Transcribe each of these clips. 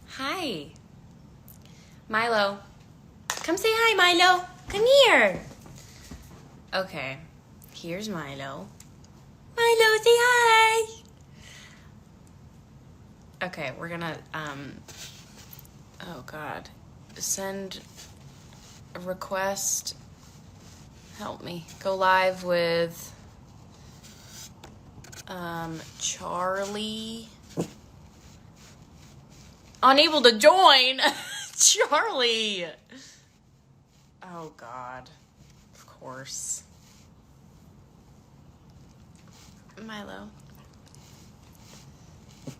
Hi. Milo. Come say hi, Milo. Come here. Okay. Here's Milo. Milo, say hi. Okay, we're gonna, oh God. Send a request. Help me. Go live with, Charlie. Unable to join. Charlie. Oh God. Of course. Milo.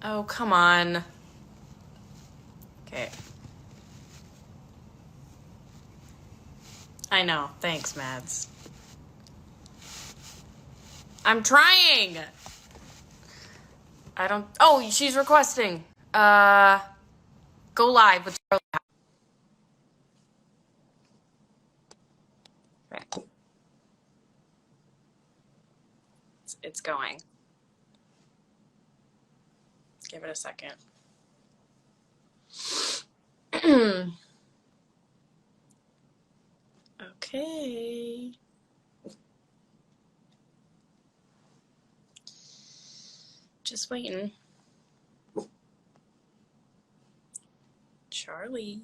Oh, come on. Okay. I know. Thanks, Mads. I'm trying. I don't. Oh, she's requesting. Go live with Charlie. Okay. It's going. Give it a second. Okay. Just waiting. Charlie.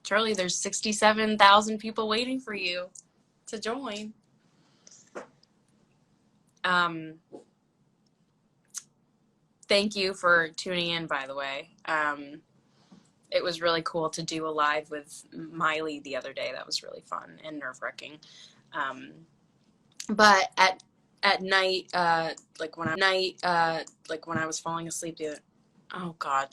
Charlie, there's 67,000 people waiting for you to join. Thank you for tuning in, by the way. It was really cool to do a live with Miley the other day. That was really fun and nerve-wracking. But at night, like when I was falling asleep, oh God,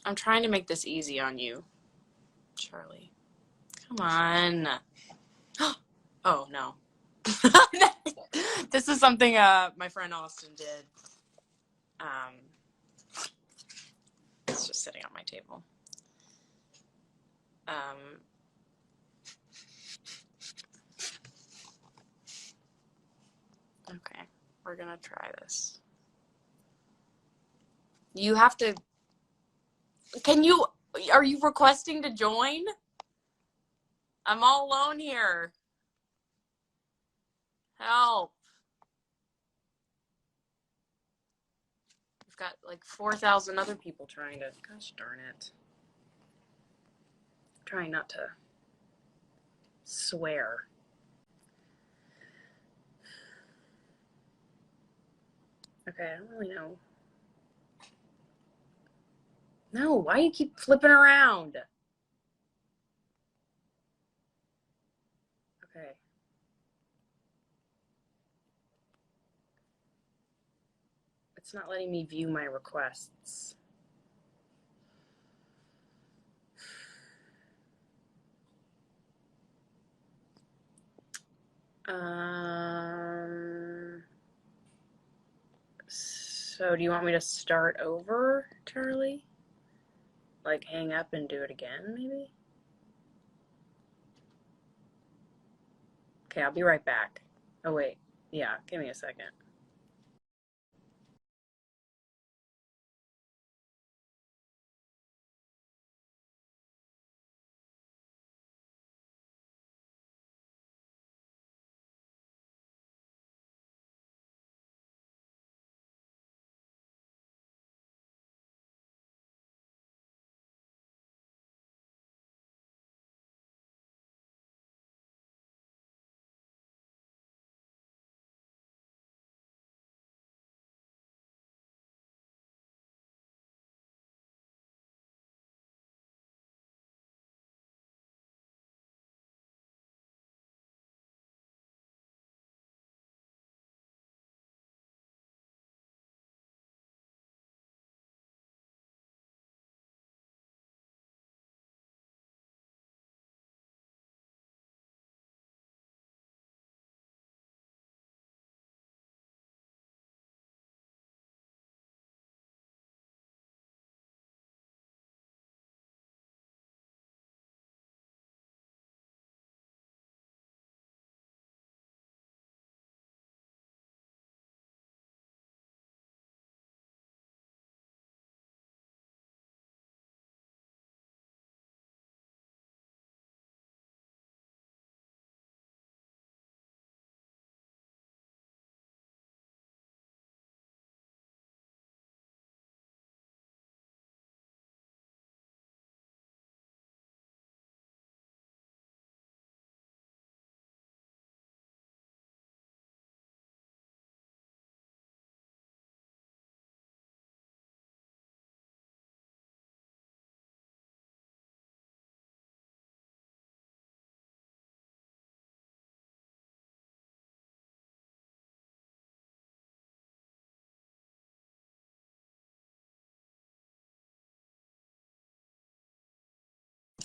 I'm trying to make this easy on you, Charlie. Come on. Oh no. This is something my friend Austin did. It's just sitting on my table. Okay, we're gonna try this. You have to. Are you requesting to join? I'm all alone here. Help. We've got like 4,000 other people trying to. Gosh darn it. I'm trying not to swear. Okay, I don't really know. No, why do you keep flipping around? Okay. It's not letting me view my requests. So do you want me to start over, Charlie? Like hang up and do it again, maybe? Okay, I'll be right back. Oh, wait. Yeah, give me a second.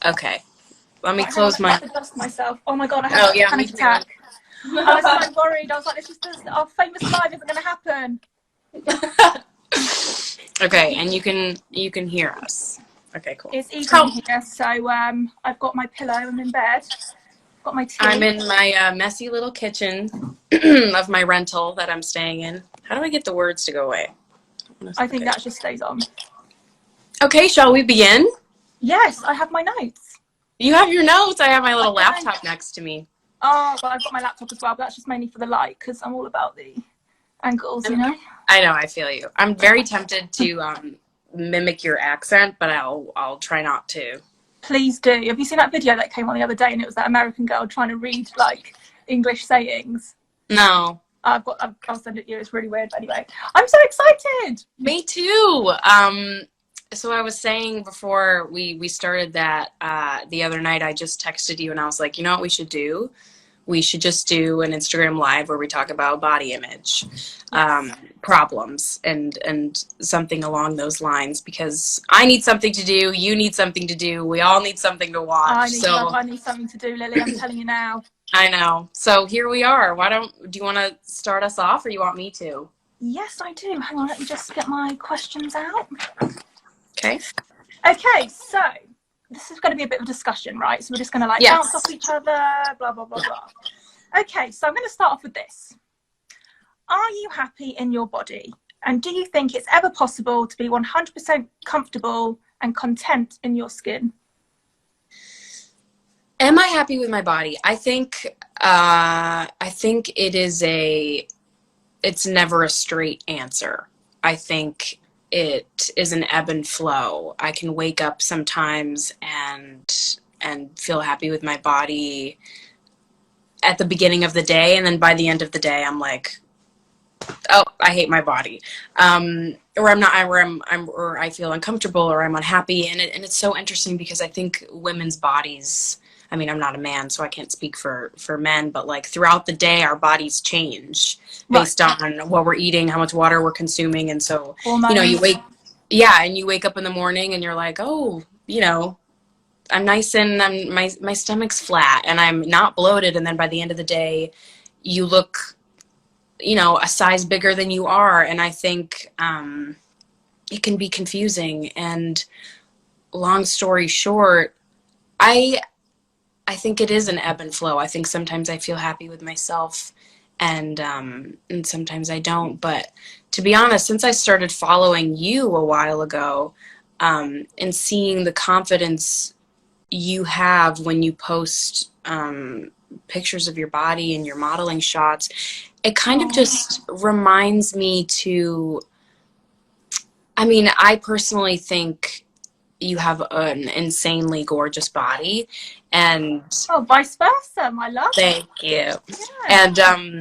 Okay. Let me Right, hang on, close let me my... just adjust myself. Oh my god, I had Oh, a yeah, me panic too. attack. I was so worried. I was like, our famous live isn't going to happen. Okay, and you can hear us. Okay, cool. It's evening here, so I've got my pillow. I'm in bed. Got my tea. I'm in my messy little kitchen of my rental that I'm staying in. How do I get the words to go away? I think that just stays on. Okay, shall we begin? Yes, I have my notes. You have your notes. I have my little laptop next to me. Oh, well, I've got my laptop as well, but that's just mainly for the light because I'm all about the angles, you know? I know, I feel you. I'm very tempted to mimic your accent, but I'll try not to. Please do. Have you seen that video that came on the other day and it was that American girl trying to read like English sayings? No. I'll send it to you. It's really weird. But anyway, I'm so excited. Me too. So I was saying before we started that the other night, I just texted you and I was like, you know what we should do? We should just do an Instagram live where we talk about body image problems and something along those lines, because I need something to do. You need something to do. We all need something to watch. I need something to do, Lily. I'm telling you now. I know. So here we are. Do you want to start us off or you want me to? Yes, I do. Hang on. Let me just get my questions out. Okay. Okay. So this is going to be a bit of a discussion, right? So we're just going to like bounce off each other, blah, blah, blah, blah. Okay, so I'm going to start off with this. Are you happy in your body? And do you think it's ever possible to be 100% comfortable and content in your skin? Am I happy with my body? I think it's never a straight answer. I think it is an ebb and flow. I can wake up sometimes and feel happy with my body at the beginning of the day, and then by the end of the day I'm like, oh, I hate my body. Or or I feel uncomfortable or I'm unhappy, and it's so interesting because I think women's bodies, I mean, I'm not a man, so I can't speak for men, but like throughout the day, our bodies change based on what we're eating, how much water we're consuming. And so, you know, you wake up in the morning and you're like, oh, you know, I'm nice and my stomach's flat and I'm not bloated. And then by the end of the day, you look, you know, a size bigger than you are. And I think it can be confusing. And long story short, I think it is an ebb and flow. I think sometimes I feel happy with myself and sometimes I don't. But to be honest, since I started following you a while ago and seeing the confidence you have when you post pictures of your body and your modeling shots, it kind of just reminds me to, I mean, I personally think you have an insanely gorgeous body, and vice versa, my love. Thank you. Yeah.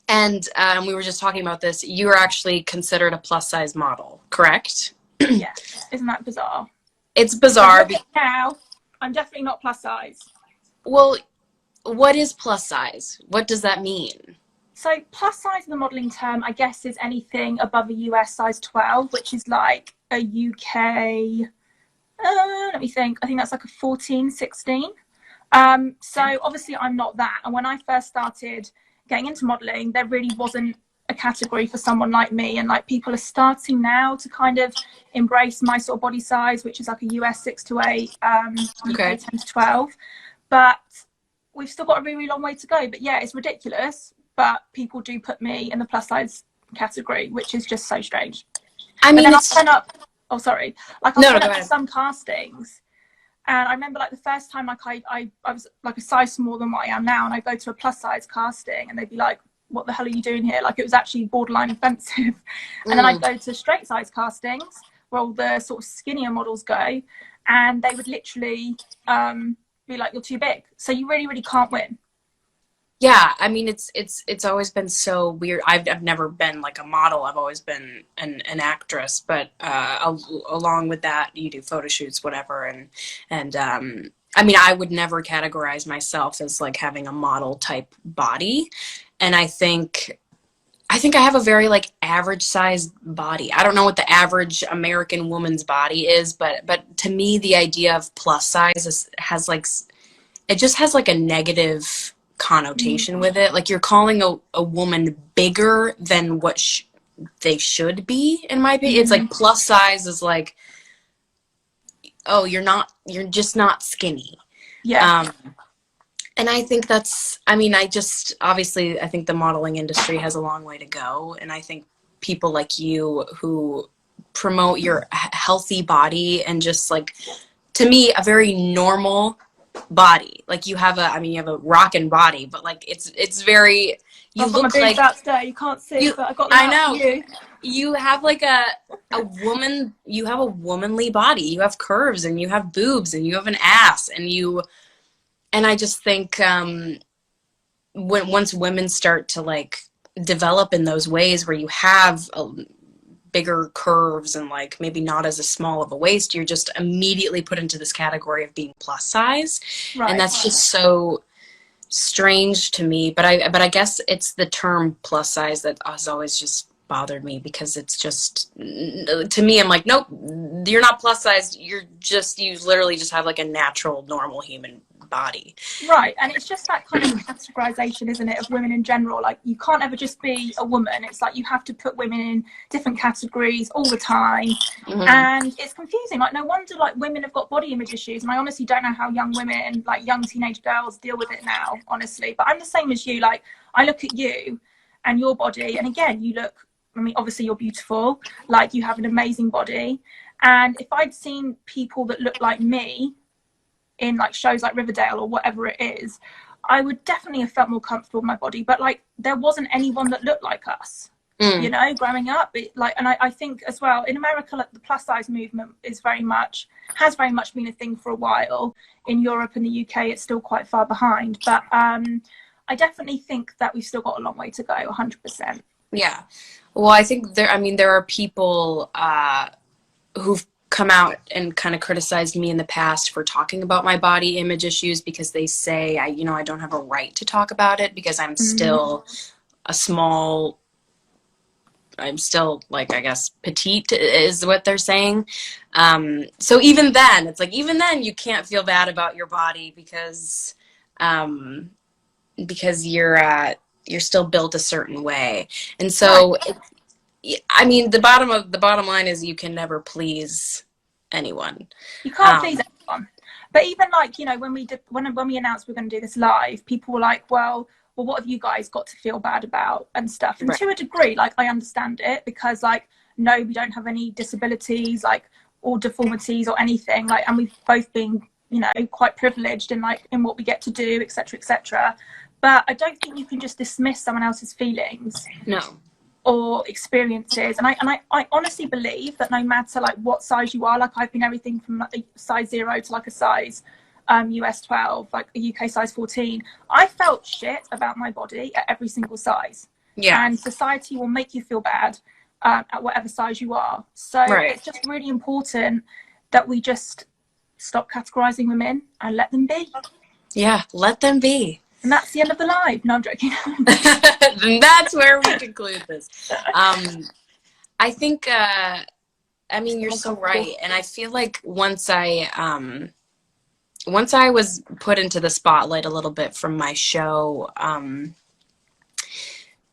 And we were just talking about this. You're actually considered a plus size model, correct? Yeah. Isn't that bizarre? It's bizarre. Now, I'm definitely not plus size. Well, what is plus size? What does that mean? So plus size in the modeling term, I guess, is anything above a US size 12, which is like a UK, let me think. I think that's like a 14, 16. So obviously I'm not that. And when I first started getting into modeling, there really wasn't a category for someone like me. And like people are starting now to kind of embrace my sort of body size, which is like a US 6 to 8, UK 10 to 12. But we've still got a really, really long way to go. But yeah, it's ridiculous. But people do put me in the plus size category, which is just so strange. I mean, I'll turn up. Oh, sorry. Like I'll turn up to some castings, and I remember like the first time, like I was like a size smaller than what I am now, and I go to a plus size casting, and they'd be like, "What the hell are you doing here?" Like it was actually borderline offensive. And then I'd go to straight size castings where all the sort of skinnier models go, and they would literally be like, "You're too big," so you really, really can't win. Yeah, I mean, it's always been so weird. I've never been like a model. I've always been an actress, but along with that, you do photo shoots, whatever. And I mean, I would never categorize myself as like having a model type body. And I think I think I have a very like average sized body. I don't know what the average American woman's body is, but to me the idea of plus size has like it just has like a negative connotation with it. Like you're calling a woman bigger than what they should be, in my opinion. It's like plus size is like, oh, you're just not skinny. Yeah. And I think I mean, obviously, I think the modeling industry has a long way to go. And I think people like you who promote your healthy body and just like, to me, a very normal body. Like you have a rockin' body, but like it's very, you I've got look my boobs like, out today. You can't see, but I got them I out know. for you. You have like a woman, you have a womanly body. You have curves and you have boobs and you have an ass and I just think once women start to like develop in those ways where you have bigger curves and like maybe not as a small of a waist, you're just immediately put into this category of being plus size. Right. And that's just so strange to me. But I guess it's the term plus size that has always just bothered me, because it's just, to me, I'm like, nope, you're not plus size. You literally just have like a natural, normal human body. Right, and it's just that kind of categorization, isn't it, of women in general. Like, you can't ever just be a woman. It's like you have to put women in different categories all the time, and it's confusing. Like, no wonder like women have got body image issues, and I honestly don't know how young women, like young teenage girls, deal with it now, honestly. But I'm the same as you. Like, I look at you and your body, and again, you look, I mean, obviously you're beautiful, like you have an amazing body, and if I'd seen people that look like me in like shows like Riverdale or whatever it is, I would definitely have felt more comfortable with my body. But like, there wasn't anyone that looked like us, you know, growing up. And I think as well in America, like the plus size movement has very much been a thing for a while. In Europe and the UK, it's still quite far behind. But I definitely think that we've still got a long way to go, 100%. Yeah. Well, I think there are people who've come out and kind of criticized me in the past for talking about my body image issues, because they say I don't have a right to talk about it because I'm still I'm still like, I guess, petite is what they're saying. So even then you can't feel bad about your body because you're still built a certain way. And so I mean, the bottom line is you can never please anyone. You can't please everyone. But even like, you know, when we announced we were going to do this live, people were like, well, what have you guys got to feel bad about and stuff? And to a degree, like, I understand it, because like, no, we don't have any disabilities, like, or deformities or anything, like, and we've both been, you know, quite privileged in like in what we get to do, etc., etc. But I don't think you can just dismiss someone else's feelings. No. Or experiences, and I honestly believe that no matter like what size you are, like I've been everything from like a size 0 to like a size US 12, like a UK size 14. I felt shit about my body at every single size. Yeah. And society will make you feel bad at whatever size you are. So it's just really important that we just stop categorizing women and let them be. Yeah, let them be. And that's the end of the live. No, I'm joking. That's where we conclude this. I think, I mean, you're so right. And I feel like once I was put into the spotlight a little bit from my show,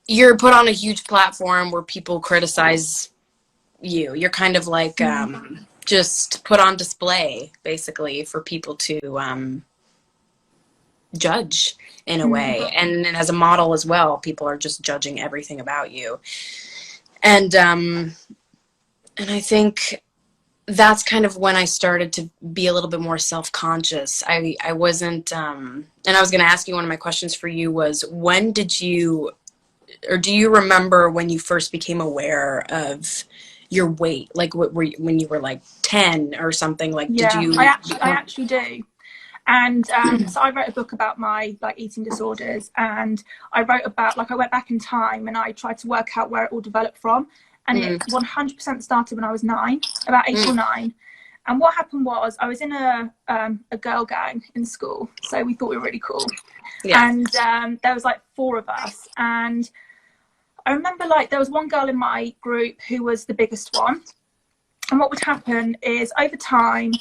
you're put on a huge platform where people criticize you. You're kind of like just put on display, basically, for people to judge in a way. And as a model as well, people are just judging everything about you. And I think that's kind of when I started to be a little bit more self-conscious. I wasn't, and I was going to ask you, one of my questions for you was, when did you, or do you remember when you first became aware of your weight? Like when you were like 10 or something, like, did you? I actually do. And so I wrote a book about my like eating disorders, and I wrote about, like, I went back in time and I tried to work out where it all developed from. And it 100% started when I was 9, about 8 or 9. And what happened was, I was in a girl gang in school, so we thought we were really cool. Yeah. And there was like 4 of us, and I remember like there was one girl in my group who was the biggest one. And what would happen is over time,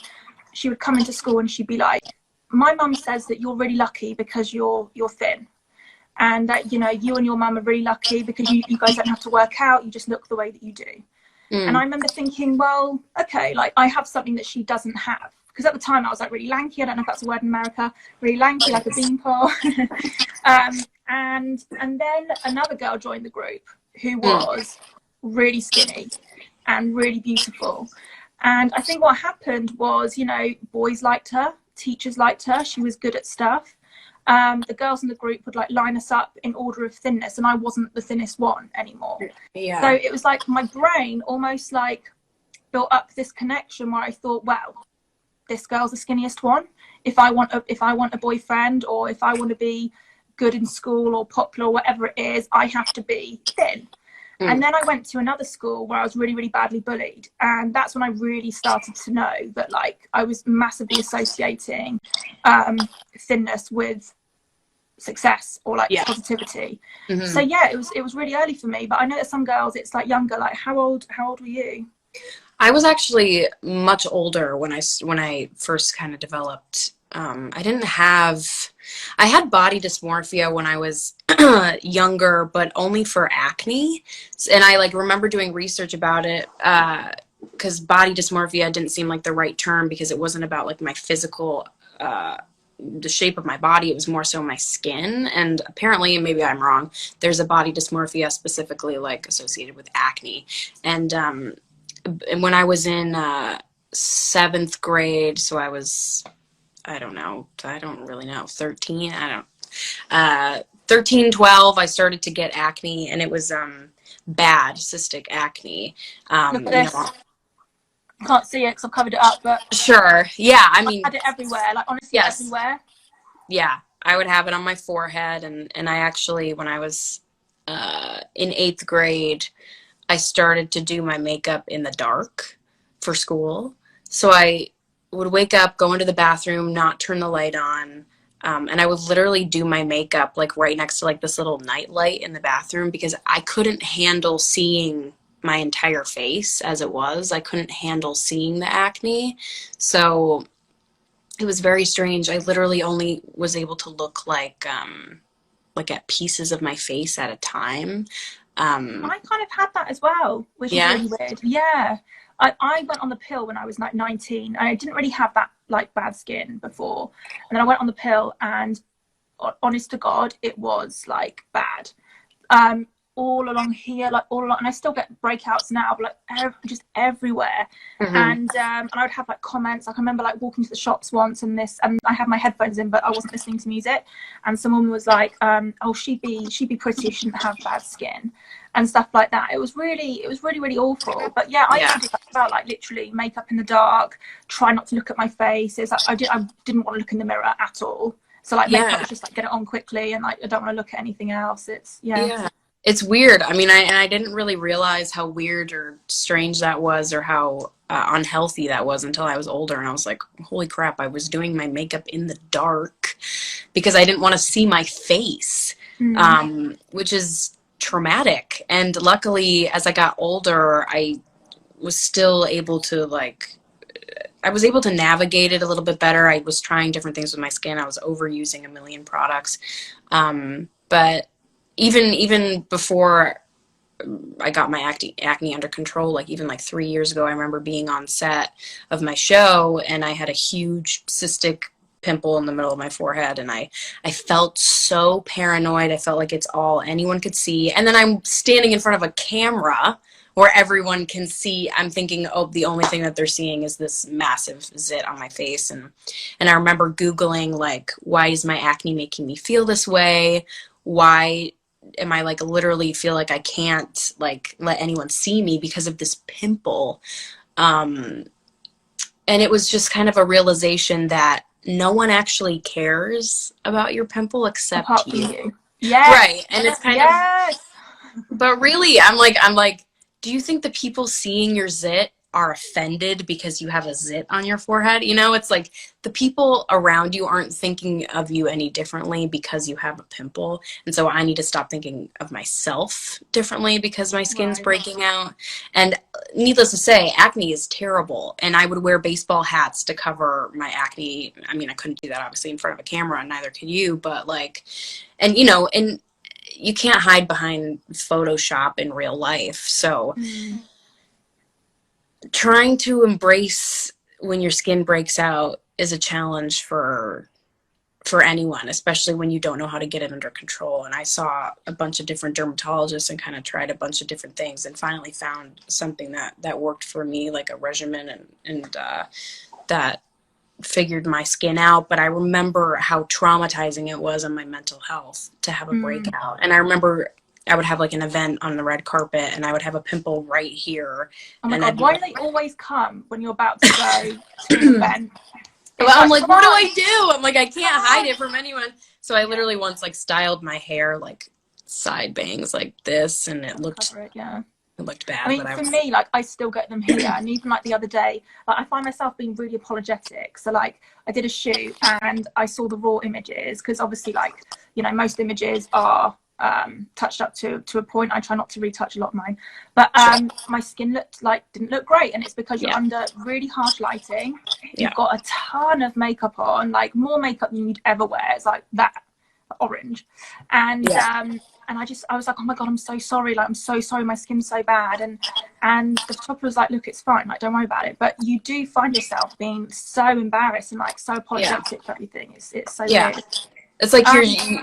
she would come into school and she'd be like, my mum says that you're really lucky because you're thin. And that, you know, you and your mum are really lucky because you guys don't have to work out. You just look the way that you do. And I remember thinking, well, okay, like I have something that she doesn't have. Because at the time I was like really lanky. I don't know if that's a word in America. Really lanky, like a beanpole. And then another girl joined the group who was really skinny and really beautiful. And I think what happened was, you know, boys liked her, teachers liked her. She was good at stuff. The girls in the group would like line us up in order of thinness, and I wasn't the thinnest one anymore. Yeah. So it was like my brain almost like built up this connection where I thought, well, this girl's the skinniest one. If I want a boyfriend, or if I want to be good in school or popular or whatever it is, I have to be thin. And then I went to another school where I was really, really badly bullied. And that's when I really started to know that like I was massively associating thinness with success or like positivity. So yeah, it was really early for me. But I know that some girls it's like younger. Like how old were you? I was actually much older when I first kind of developed. I had body dysmorphia when I was younger, but only for acne. And I like remember doing research about it because body dysmorphia didn't seem like the right term because it wasn't about like my physical, the shape of my body. It was more so my skin. And apparently, maybe I'm wrong, there's a body dysmorphia specifically like associated with acne. And when I was in 7th grade, so I was, I don't really know, 13, 13, 12, I started to get acne, and it was bad cystic acne. Look at this. Can't see it because I've covered it up, but sure, yeah, I mean, I had it everywhere, like honestly, everywhere. Yeah, I would have it on my forehead, and I actually, when I was in 8th grade, I started to do my makeup in the dark for school. So I would wake up, go into the bathroom, not turn the light on, and I would literally do my makeup like right next to like this little night light in the bathroom because I couldn't handle seeing my entire face as it was. I couldn't handle seeing the acne. So it was very strange. I literally only was able to look like at pieces of my face at a time. I kind of had that as well, which is really weird. Yeah. I went on the pill when I was like 19. I didn't really have that like bad skin before. And then I went on the pill and honest to God, it was like bad. All along here, like all along, and I still get breakouts now, but like just everywhere. And I would have like comments. Like I remember like walking to the shops once, and I had my headphones in, but I wasn't listening to music. And someone was like, "Oh, she'd be pretty. She shouldn't have bad skin," and stuff like that. It was really, really awful. But yeah, I used to do that about like literally makeup in the dark, try not to look at my face. It's like I didn't want to look in the mirror at all. So like makeup was just like get it on quickly, and like I don't want to look at anything else. It's It's weird. I mean, I didn't really realize how weird or strange that was or how unhealthy that was until I was older. And I was like, holy crap, I was doing my makeup in the dark because I didn't want to see my face, which is traumatic. And luckily, as I got older, I was still able to I was able to navigate it a little bit better. I was trying different things with my skin. I was overusing a million products. But even before I got my acne under control, like even like 3 years ago, I remember being on set of my show and I had a huge cystic pimple in the middle of my forehead, and I felt so paranoid. I felt like it's all anyone could see. And then I'm standing in front of a camera where everyone can see. I'm thinking, oh, the only thing that they're seeing is this massive zit on my face. And I remember Googling, like, why is my acne making me feel this way? Why am I like literally feel like I can't like let anyone see me because of this pimple? And it was just kind of a realization that no one actually cares about your pimple except you. Yes. Right. And it's kind of, but really, I'm like, do you think the people seeing your zit are offended because you have a zit on your forehead. You know, it's like the people around you aren't thinking of you any differently because you have a pimple. And so I need to stop thinking of myself differently because my skin's breaking out. And needless to say, acne is terrible. And I would wear baseball hats to cover my acne. I mean, I couldn't do that obviously in front of a camera, and neither could you, but like, and you know, and you can't hide behind Photoshop in real life. So trying to embrace when your skin breaks out is a challenge for anyone, especially when you don't know how to get it under control. And I saw a bunch of different dermatologists and kind of tried a bunch of different things and finally found something that worked for me, like a regimen and that figured my skin out. But I remember how traumatizing it was on my mental health to have a breakout. And I remember I would have like an event on the red carpet and I would have a pimple right here. Oh my and God, why do they always come when you're about to go to an event? Well, I'm like, what do I do? I'm like, I can't hide it from anyone. So I literally once like styled my hair like side bangs like this, and it looked it looked bad. I mean, for me, like, I still get them here, and even like the other day, like, I find myself being really apologetic. So like, I did a shoot and I saw the raw images because obviously, like, you know, most images are touched up to a point. I try not to retouch a lot of mine, but my skin didn't look great, and it's because you're under really harsh lighting. You've got a ton of makeup on, like more makeup than you'd ever wear. It's like that orange, and I was like, oh my God, I'm so sorry, like, I'm so sorry, my skin's so bad. And the photographer was like, look, it's fine, like, don't worry about it. But you do find yourself being so embarrassed and like so apologetic for everything. It's so weird. It's like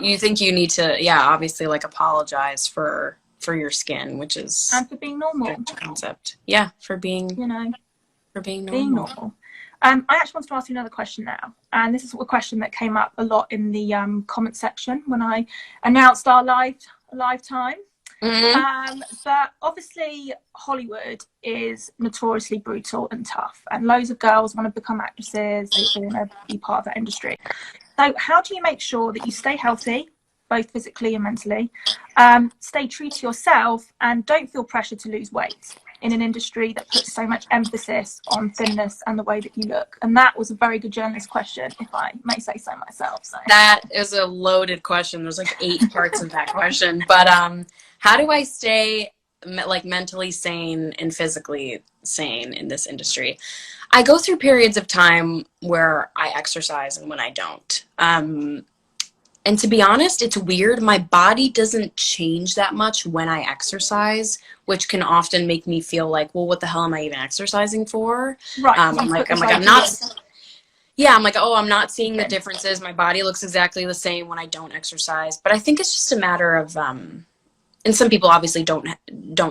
you think you need to, obviously, like, apologize for your skin, which is and for being normal. A good concept. Yeah, for being, you know, for being normal. I actually want to ask you another question now, and this is a question that came up a lot in the comment section when I announced our live time. But obviously Hollywood is notoriously brutal and tough, and loads of girls want to become actresses. They want to be part of that industry. So how do you make sure that you stay healthy, both physically and mentally, stay true to yourself, and don't feel pressure to lose weight in an industry that puts so much emphasis on thinness and the way that you look? And that was a very good journalist question, if I may say so myself. So that is a loaded question. There's like 8 parts of that question. But how do I stay like mentally sane and physically sane in this industry? I go through periods of time where I exercise and when I don't. And to be honest, it's weird. My body doesn't change that much when I exercise, which can often make me feel like, well, what the hell am I even exercising for? Right. I'm like, I'm not. Yeah, I'm like, oh, I'm not seeing the differences. My body looks exactly the same when I don't exercise. But I think it's just a matter of, and some people obviously don't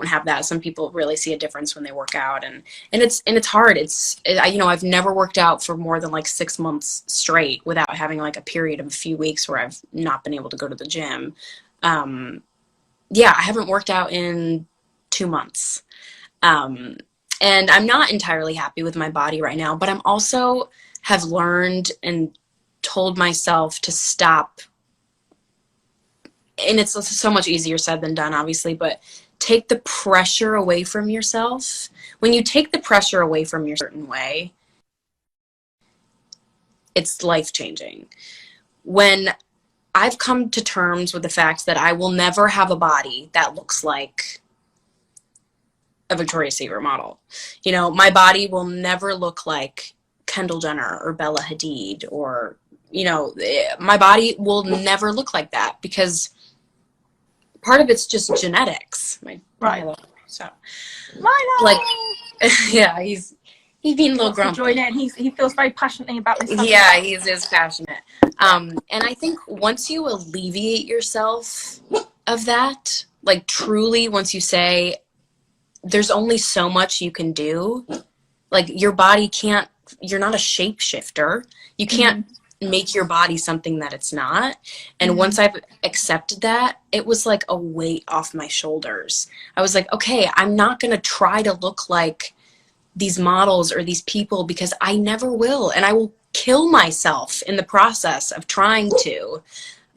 have that. Some people really see a difference when they work out, and it's hard. I've never worked out for more than like 6 months straight without having like a period of a few weeks where I've not been able to go to the gym. I haven't worked out in 2 months, and I'm not entirely happy with my body right now. But I'm also have learned and told myself to stop. And it's so much easier said than done, obviously, but take the pressure away from yourself. When you take the pressure away from your certain way, it's life-changing. When I've come to terms with the fact that I will never have a body that looks like a Victoria's Secret model. You know, my body will never look like Kendall Jenner or Bella Hadid, or, you know, my body will never look like that because part of it's just genetics. Right. So, Milo! like, yeah, he's being a little grumpy. Join in. He feels very passionately about this subject. Yeah, he is passionate. And I think once you alleviate yourself of that, like truly, once you say, there's only so much you can do, like your body can't, you're not a shapeshifter. You can't make your body something that it's not. And once I've accepted that, it was like a weight off my shoulders. I was like, okay, I'm not going to try to look like these models or these people because I never will. And I will kill myself in the process of trying to.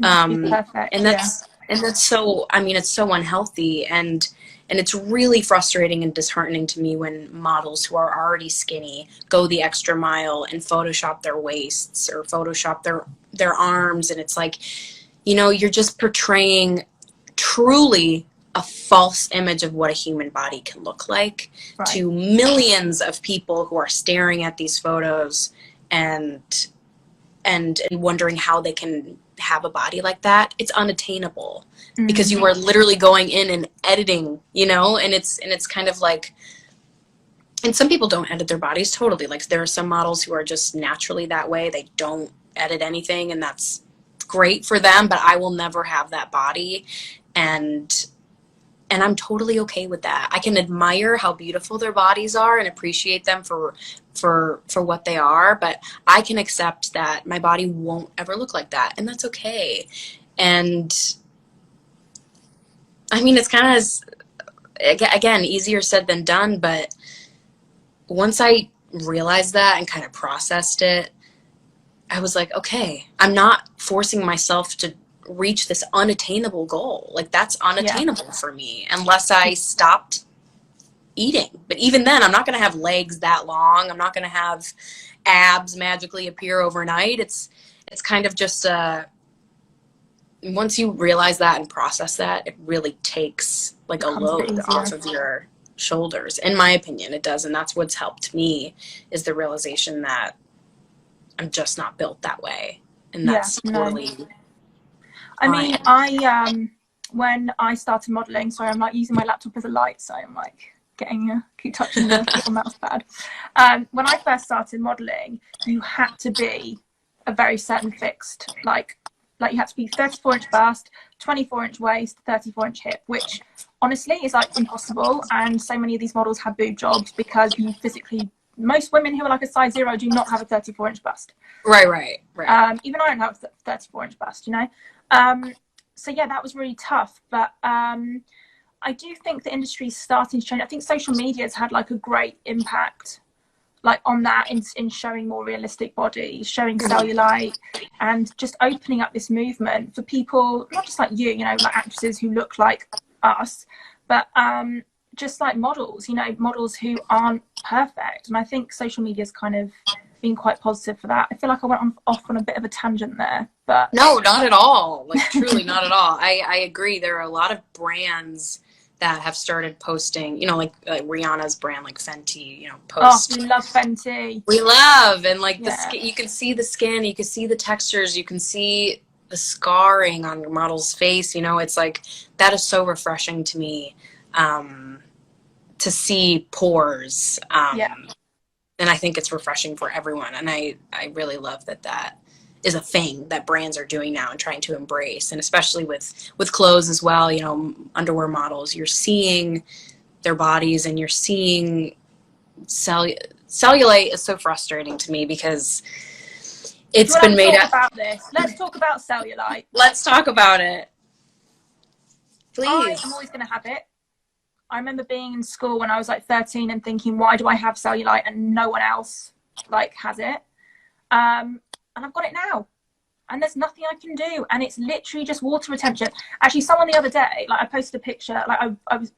Perfect. And that's so, I mean, it's so unhealthy. And And it's really frustrating and disheartening to me when models who are already skinny go the extra mile and Photoshop their waists or Photoshop their arms. And it's like, you know, you're just portraying truly a false image of what a human body can look like to millions of people who are staring at these photos and wondering how they can have a body like that. It's unattainable because you are literally going in and editing, you know, and it's kind of like, and some people don't edit their bodies totally. Like there are some models who are just naturally that way. They don't edit anything, and that's great for them, but I will never have that body. And I'm totally okay with that. I can admire how beautiful their bodies are and appreciate them for what they are, but I can accept that my body won't ever look like that, and that's okay. And I mean, it's kind of, again, easier said than done, but once I realized that and kind of processed it, I was like, okay, I'm not forcing myself to reach this unattainable goal. Like that's unattainable for me unless I stopped eating. But even then, I'm not going to have legs that long. I'm not going to have abs magically appear overnight. It's kind of just once you realize that and process that, it really takes like a load off of your shoulders. In my opinion, it does. And that's what's helped me, is the realization that I'm just not built that way. And that's totally I mean, when I started modeling, sorry, I'm like using my laptop as a light, so I'm like keep touching the little mouse pad. When I first started modeling, you had to be a very certain fixed, like you had to be 34-inch bust, 24-inch waist, 34-inch hip, which honestly is like impossible. And so many of these models have boob jobs because you physically, most women who are like a size 0 do not have a 34-inch bust. Right. Even I don't have a 34-inch bust, you know. So yeah, that was really tough. But I do think the industry is starting to change. I think social media has had like a great impact, like on that, in showing more realistic bodies, showing cellulite, and just opening up this movement for people, not just like you know, like actresses who look like us, but just like models, you know, models who aren't perfect. And I think social media's kind of been quite positive for that. I feel like I went off on a bit of a tangent there, but no, not at all. Like truly not at all. I agree. There are a lot of brands that have started posting, you know, like Rihanna's brand, like Fenty, you know, post. Oh, we love Fenty. We love, and like the skin, you can see the skin, you can see the textures, you can see the scarring on your model's face. You know, it's like, that is so refreshing to me, to see pores. And I think it's refreshing for everyone. And I really love that is a thing that brands are doing now and trying to embrace. And especially with clothes as well, you know, underwear models, you're seeing their bodies and you're seeing cellulite is so frustrating to me because it's been made up. About this. Let's talk about cellulite. Let's talk about it. Please. I'm always going to have it. I remember being in school when I was like 13 and thinking, why do I have cellulite and no one else like has it? And I've got it now, and there's nothing I can do, and it's literally just water retention. Actually, someone the other day, like I posted a picture, like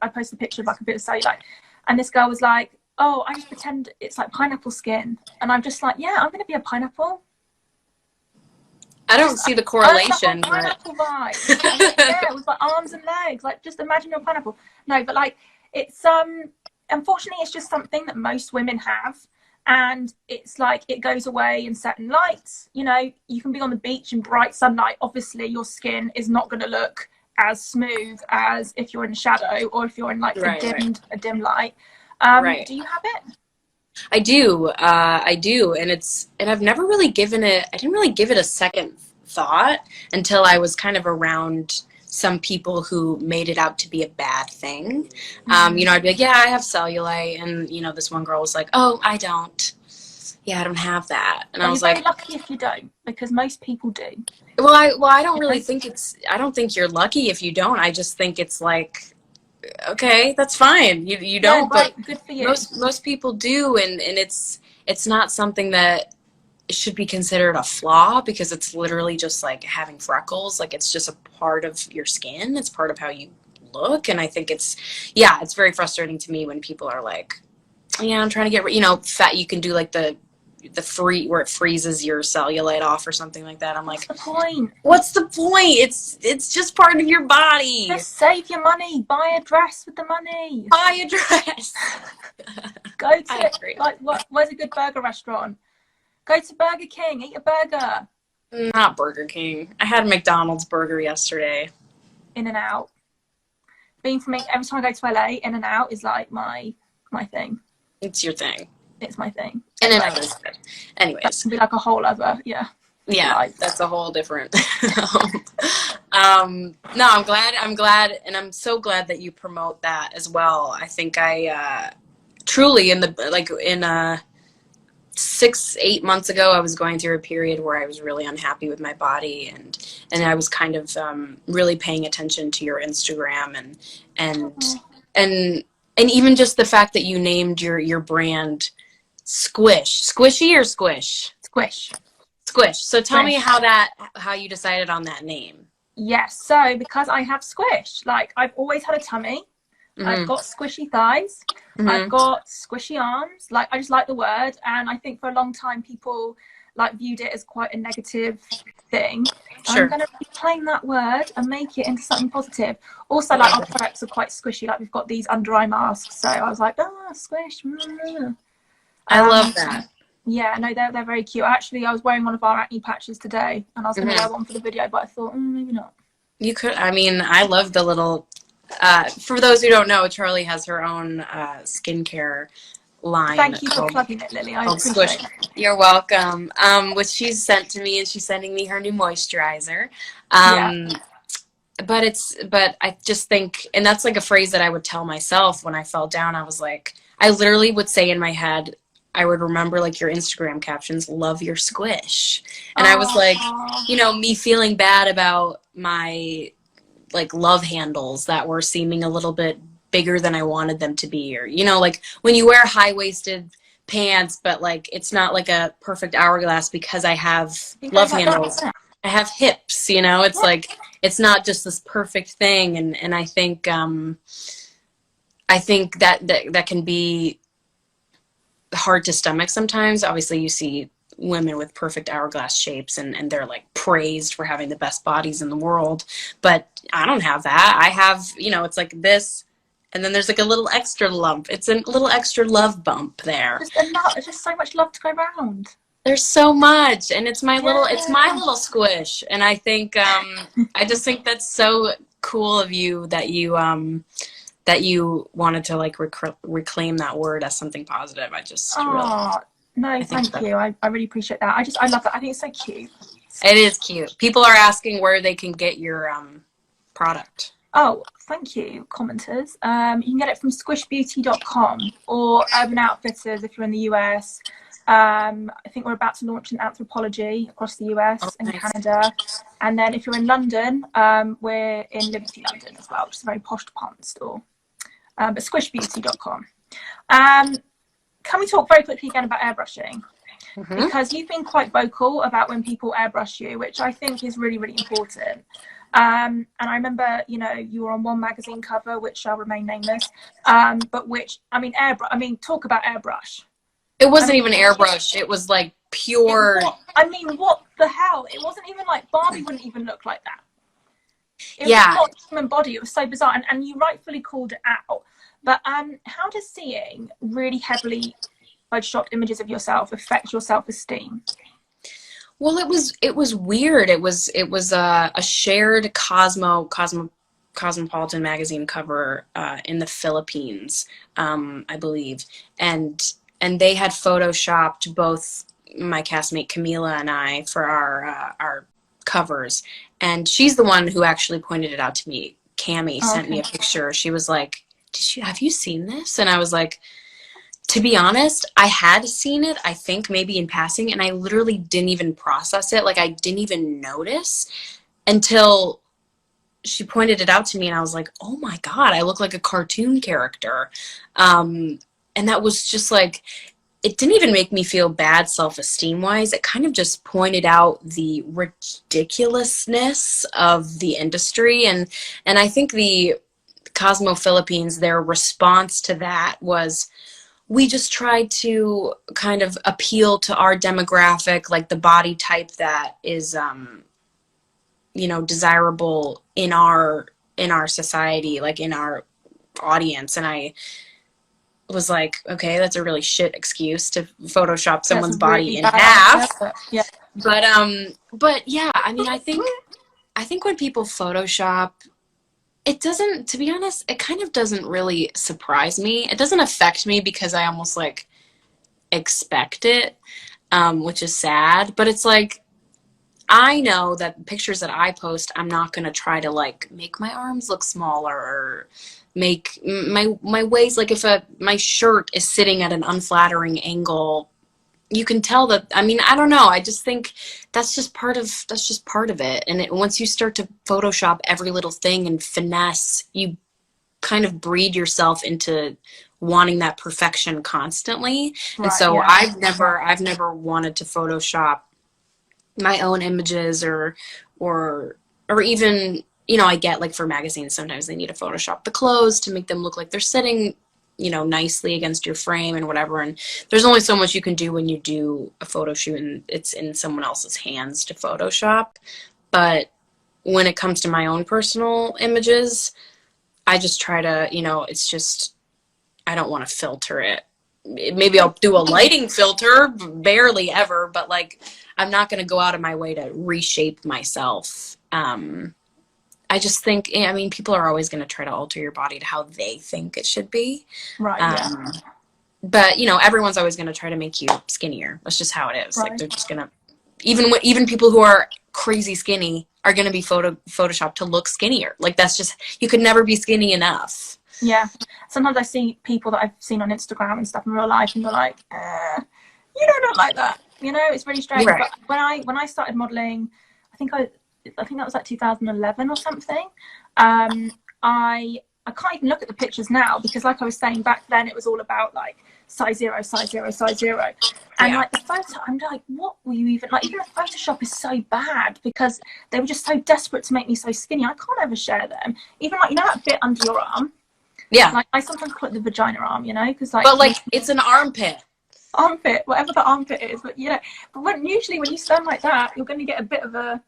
I posted a picture of like a bit of cellulite, and this girl was like, oh, I just pretend it's like pineapple skin, and I'm just like, yeah, I'm gonna be a pineapple. I don't see the correlation. Pineapple vibe. Like, yeah, with like arms and legs. Like, just imagine you're a pineapple. No, but like, it's unfortunately, it's just something that most women have, and it's like it goes away in certain lights. You know, you can be on the beach in bright sunlight. Obviously, your skin is not going to look as smooth as if you're in shadow or if you're in like a dim light. Do you have it? I do, and I've never really given it. I didn't really give it a second thought until I was kind of around some people who made it out to be a bad thing. You know, I'd be like, yeah, I have cellulite, and you know, this one girl was like, oh, I don't. Yeah, I don't have that, and I was like, lucky if you don't, because most people do. Well, I don't really think I don't think you're lucky if you don't. I just think it's like, okay, that's fine. You don't, but good for you. Most people do, and it's not something that should be considered a flaw, because it's literally just like having freckles. Like, it's just a part of your skin. It's part of how you look. And I think it's very frustrating to me when people are like, yeah, I'm trying to get, fat. You can do like the free where it freezes your cellulite off or something like that. I'm What's like, the point? what's the point? It's just part of your body. Just save your money. Buy a dress with the money. Buy a dress. Go to, like, where's a good burger restaurant? Go to Burger King, eat a burger. Not Burger King. I had a McDonald's burger yesterday. In-N-Out. Being for me, every time I go to LA, In-N-Out is like my thing. It's your thing. It's my thing. In-N-Out is good. Anyways. That can be like a whole other, Yeah, life. that's a whole different. No, I'm glad, and I'm so glad that you promote that as well. I think I truly in 6-8 months ago, I was going through a period where I was really unhappy with my body, and I was kind of really paying attention to your Instagram and even just the fact that you named your brand Squishy or Squish? Squish. So tell me how you decided on that name. Yes, so because I have squish, like I've always had a tummy. Mm-hmm. I've got squishy thighs. Mm-hmm. I've got squishy arms. Like, I just like the word, and I think for a long time people like viewed it as quite a negative thing. Sure. I'm going to reclaim that word and make it into something positive. Also, like, our products are quite squishy. Like, we've got these under eye masks, so I was like, oh, squish. I love that. Yeah, no, they're very cute. Actually, I was wearing one of our acne patches today, and I was going to wear one for the video, but I thought, maybe not. You could. I mean, I love the little. For those who don't know, Charlie has her own skincare line. Thank you for plugging it, Lily. I appreciate it. You're welcome. Which she's sent to me, and she's sending me her new moisturizer. But I just think, and that's like a phrase that I would tell myself when I fell down. I was like, I literally would say in my head, I would remember like your Instagram captions, love your squish. And I was like, me feeling bad about my like love handles that were seeming a little bit bigger than I wanted them to be, or like when you wear high-waisted pants but like it's not like a perfect hourglass because I have love handles. I have hips, it's like it's not just this perfect thing, and I think that can be hard to stomach sometimes. Obviously you see women with perfect hourglass shapes and they're like praised for having the best bodies in the world, but I don't have that. I have, it's like this, and then there's like a little extra lump. It's a little extra love bump there. Just so much love to go around. There's so much, and it's my little squish. And I think I just think that's so cool of you that you wanted to like reclaim that word as something positive. I just no, thank you. I really appreciate that. I love that. I think it's so cute. It is cute. People are asking where they can get your product. Oh, thank you, commenters. You can get it from squishbeauty.com or Urban Outfitters if you're in the US. I think we're about to launch an Anthropology across the US and Canada. And then if you're in London, we're in Liberty London as well, which is a very posh department store. But squishbeauty.com. Can we talk very quickly again about airbrushing? Mm-hmm. Because you've been quite vocal about when people airbrush you, which I think is really, really important. And I remember, you were on one magazine cover, which shall remain nameless, but talk about airbrush. It wasn't even airbrush. It was like pure. What the hell? It wasn't even like Barbie wouldn't even look like that. It was not human body. It was so bizarre. And you rightfully called it out. But how does seeing really heavily photoshopped images of yourself affect your self-esteem? Well, it was weird. It was a shared Cosmopolitan magazine cover in the Philippines, I believe, and they had photoshopped both my castmate Camila and I for our covers, and she's the one who actually pointed it out to me. Cammie sent me a picture. She was like, have you seen this? And I was like, to be honest, I had seen it, I think maybe in passing, and I literally didn't even process it. Like, I didn't even notice until she pointed it out to me, and I was like, oh my God, I look like a cartoon character. And that was just like, it didn't even make me feel bad self-esteem wise. It kind of just pointed out the ridiculousness of the industry. And I think the Cosmo Philippines, their response to that was, we just tried to kind of appeal to our demographic, like the body type that is, you know, desirable in our society, like in our audience. And I was like, okay, that's a really shit excuse to Photoshop someone's body really in bad half. idea, yeah. But yeah, I mean, I think when people Photoshop, it doesn't, to be honest, it kind of doesn't really surprise me. It doesn't affect me because I almost like expect it, which is sad. But it's like, I know that pictures that I post, I'm not going to try to like make my arms look smaller or make my waist, like if my shirt is sitting at an unflattering angle, you can tell that. I mean, I don't know. I just think that's just part of it. And once you start to Photoshop every little thing and finesse, you kind of breed yourself into wanting that perfection constantly. And Right, so yeah. I've never wanted to Photoshop my own images or even, you know, I get like for magazines, sometimes they need to Photoshop the clothes to make them look like they're sitting, you know, nicely against your frame and whatever. And there's only so much you can do when you do a photo shoot and it's in someone else's hands to Photoshop. But when it comes to my own personal images, I just try to, you know, it's just, I don't want to filter it. Maybe I'll do a lighting filter, barely ever, but like, I'm not going to go out of my way to reshape myself. I just think, I mean, people are always going to try to alter your body to how they think it should be. Right, yeah. But, you know, everyone's always going to try to make you skinnier. That's just how it is. Right. Like, they're just going to, even people who are crazy skinny are going to be photoshopped to look skinnier. Like, that's just, you could never be skinny enough. Yeah. Sometimes I see people that I've seen on Instagram and stuff in real life, and they're like, you don't look like that. You know, it's really strange. Right. But when I started modeling, I think that was like 2011 or something. I can't even look at the pictures now because, like I was saying back then, it was all about like size 0, size 0, size 0. And Yeah. like the photo, I'm like, what were you even like? Even the Photoshop is so bad because they were just so desperate to make me so skinny. I can't ever share them. Even like, you know, that bit under your arm. Yeah. Like I sometimes call it the vagina arm, you know, because like. But like, it's an armpit. Armpit, whatever the armpit is, but you know, but usually when you stand like that, you're going to get a bit of a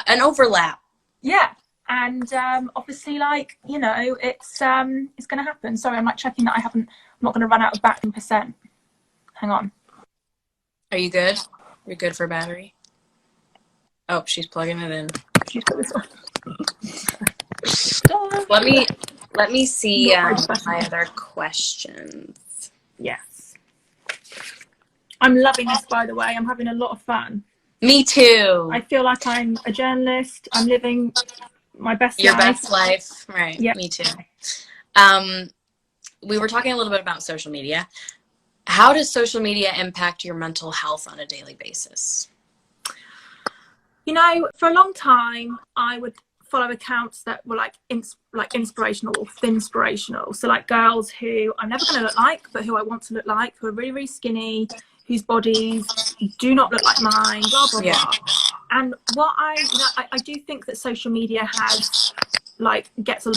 an overlap. Yeah, and obviously, like, you know, it's going to happen. Sorry, I'm like checking that I'm not going to run out of battery percent. Hang on. Are you good? You're good for battery? Oh, she's plugging it in. She's got this on. Let me see my other questions. Yes. I'm loving this, by the way. I'm having a lot of fun. Me too. I feel like I'm a journalist. I'm living my best life. Your best life. Right. Yeah. Me too. We were talking a little bit about social media. How does social media impact your mental health on a daily basis? You know, for a long time, I would follow accounts that were like inspirational or thinspirational. So like girls who I'm never going to look like, but who I want to look like, who are really, really skinny, whose bodies do not look like mine, blah, blah, blah. And what I do think that social media has, like, gets a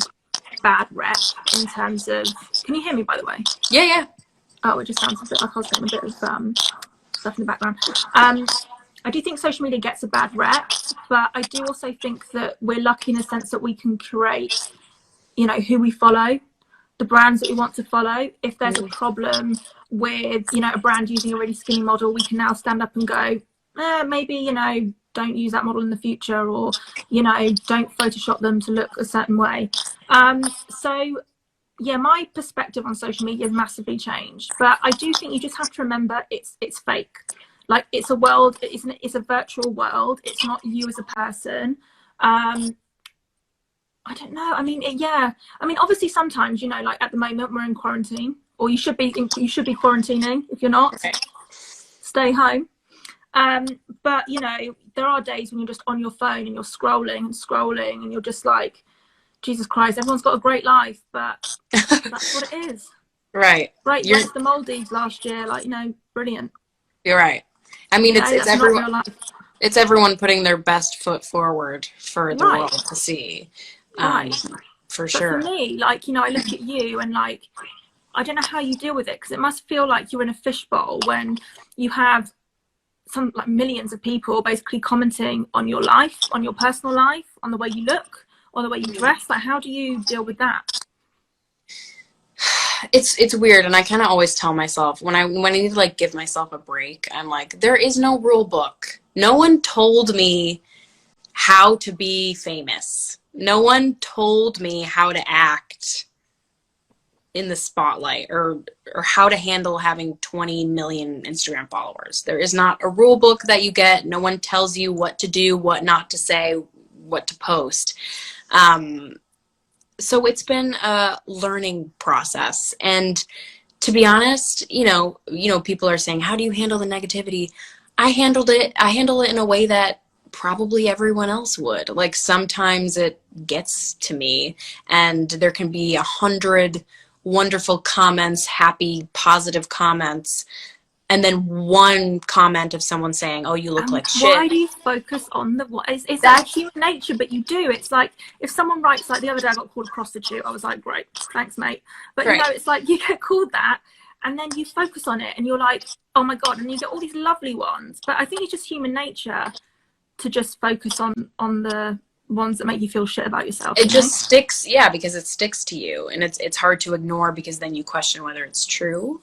bad rep in terms of, can you hear me, by the way? Yeah, yeah. Oh, it just sounds a bit like I was getting a bit of stuff in the background. I do think social media gets a bad rep, but I do also think that we're lucky in the sense that we can curate, you know, who we follow, the brands that we want to follow. If there's a problem with, you know, a brand using a really skinny model, we can now stand up and go, maybe, you know, don't use that model in the future, or, you know, don't Photoshop them to look a certain way. So yeah, my perspective on social media has massively changed, but I do think you just have to remember it's fake. Like, it's a world, it's a virtual world. It's not you as a person. I don't know. I mean, yeah. I mean, obviously sometimes, you know, like at the moment we're in quarantine, or you should be quarantining. If you're not, stay home. But you know, there are days when you're just on your phone and you're scrolling and you're just like, Jesus Christ, everyone's got a great life, but that's what it is. Right. Right. Like the Maldives last year, like, you know, brilliant. You're right. I mean, you know, it's everyone. It's everyone putting their best foot forward for the world to see. Right. For But for sure. me, like, you know, I look at you and like, I don't know how you deal with it, because it must feel like you're in a fishbowl when you have some like millions of people basically commenting on your life, on your personal life, on the way you look, or the way you dress. Like, how do you deal with that? It's weird, and I kind of always tell myself when I need to like give myself a break, I'm like, there is no rule book. No one told me how to be famous. No one told me how to act in the spotlight, or how to handle having 20 million Instagram followers. There is not a rule book that you get. No one tells you what to do, what not to say, what to post. So it's been a learning process. And to be honest, people are saying, how do you handle the negativity? I handle it in a way that probably everyone else would. Like, sometimes it gets to me, and there can be 100 wonderful comments, happy, positive comments, and then one comment of someone saying, oh, you look like shit. Why do you focus on the what? It's like human nature, but you do. It's like if someone writes, like the other day I got called a prostitute, I was like, great, thanks mate. But right. You know, it's like you get called that, and then you focus on it and you're like, oh my god, and you get all these lovely ones. But I think it's just human nature to just focus on the ones that make you feel shit about yourself. It just sticks, yeah, because it sticks to you, and it's hard to ignore, because then you question whether it's true.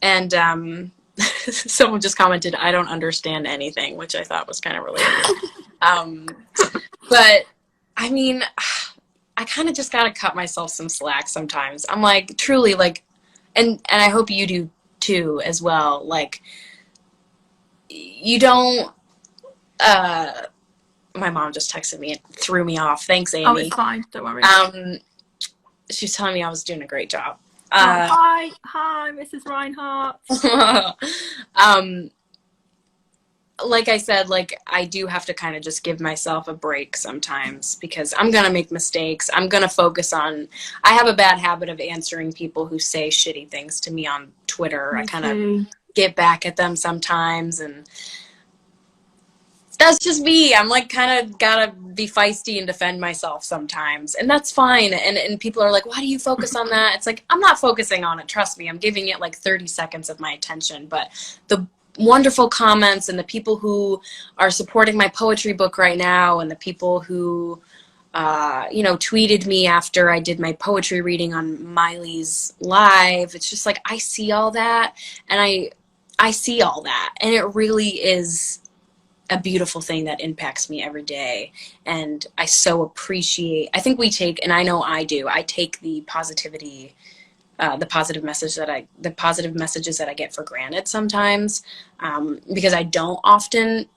And someone just commented, I don't understand anything, which I thought was kind of relatable. But I mean, I kind of just got to cut myself some slack sometimes. I'm like, truly, like, and I hope you do too as well. Like, you don't, my mom just texted me and threw me off. Thanks, Amy. Oh, it's fine. Don't worry. She was telling me I was doing a great job. Hi, Mrs. Reinhart. Like I said, like, I do have to kind of just give myself a break sometimes, because I'm going to make mistakes. I'm going to focus on, I have a bad habit of answering people who say shitty things to me on Twitter. I kind of get back at them sometimes, and that's just me. I'm like, kind of gotta be feisty and defend myself sometimes, and that's fine. And people are like, why do you focus on that? It's like, I'm not focusing on it, trust me. I'm giving it like 30 seconds of my attention. But the wonderful comments, and the people who are supporting my poetry book right now, and the people who tweeted me after I did my poetry reading on Miley's live, it's just like, I see all that, and I see all that, and it really is a beautiful thing that impacts me every day. And I so appreciate, I think we take, and I know I do, I take the positivity, the positive messages that I get for granted sometimes, because I don't often,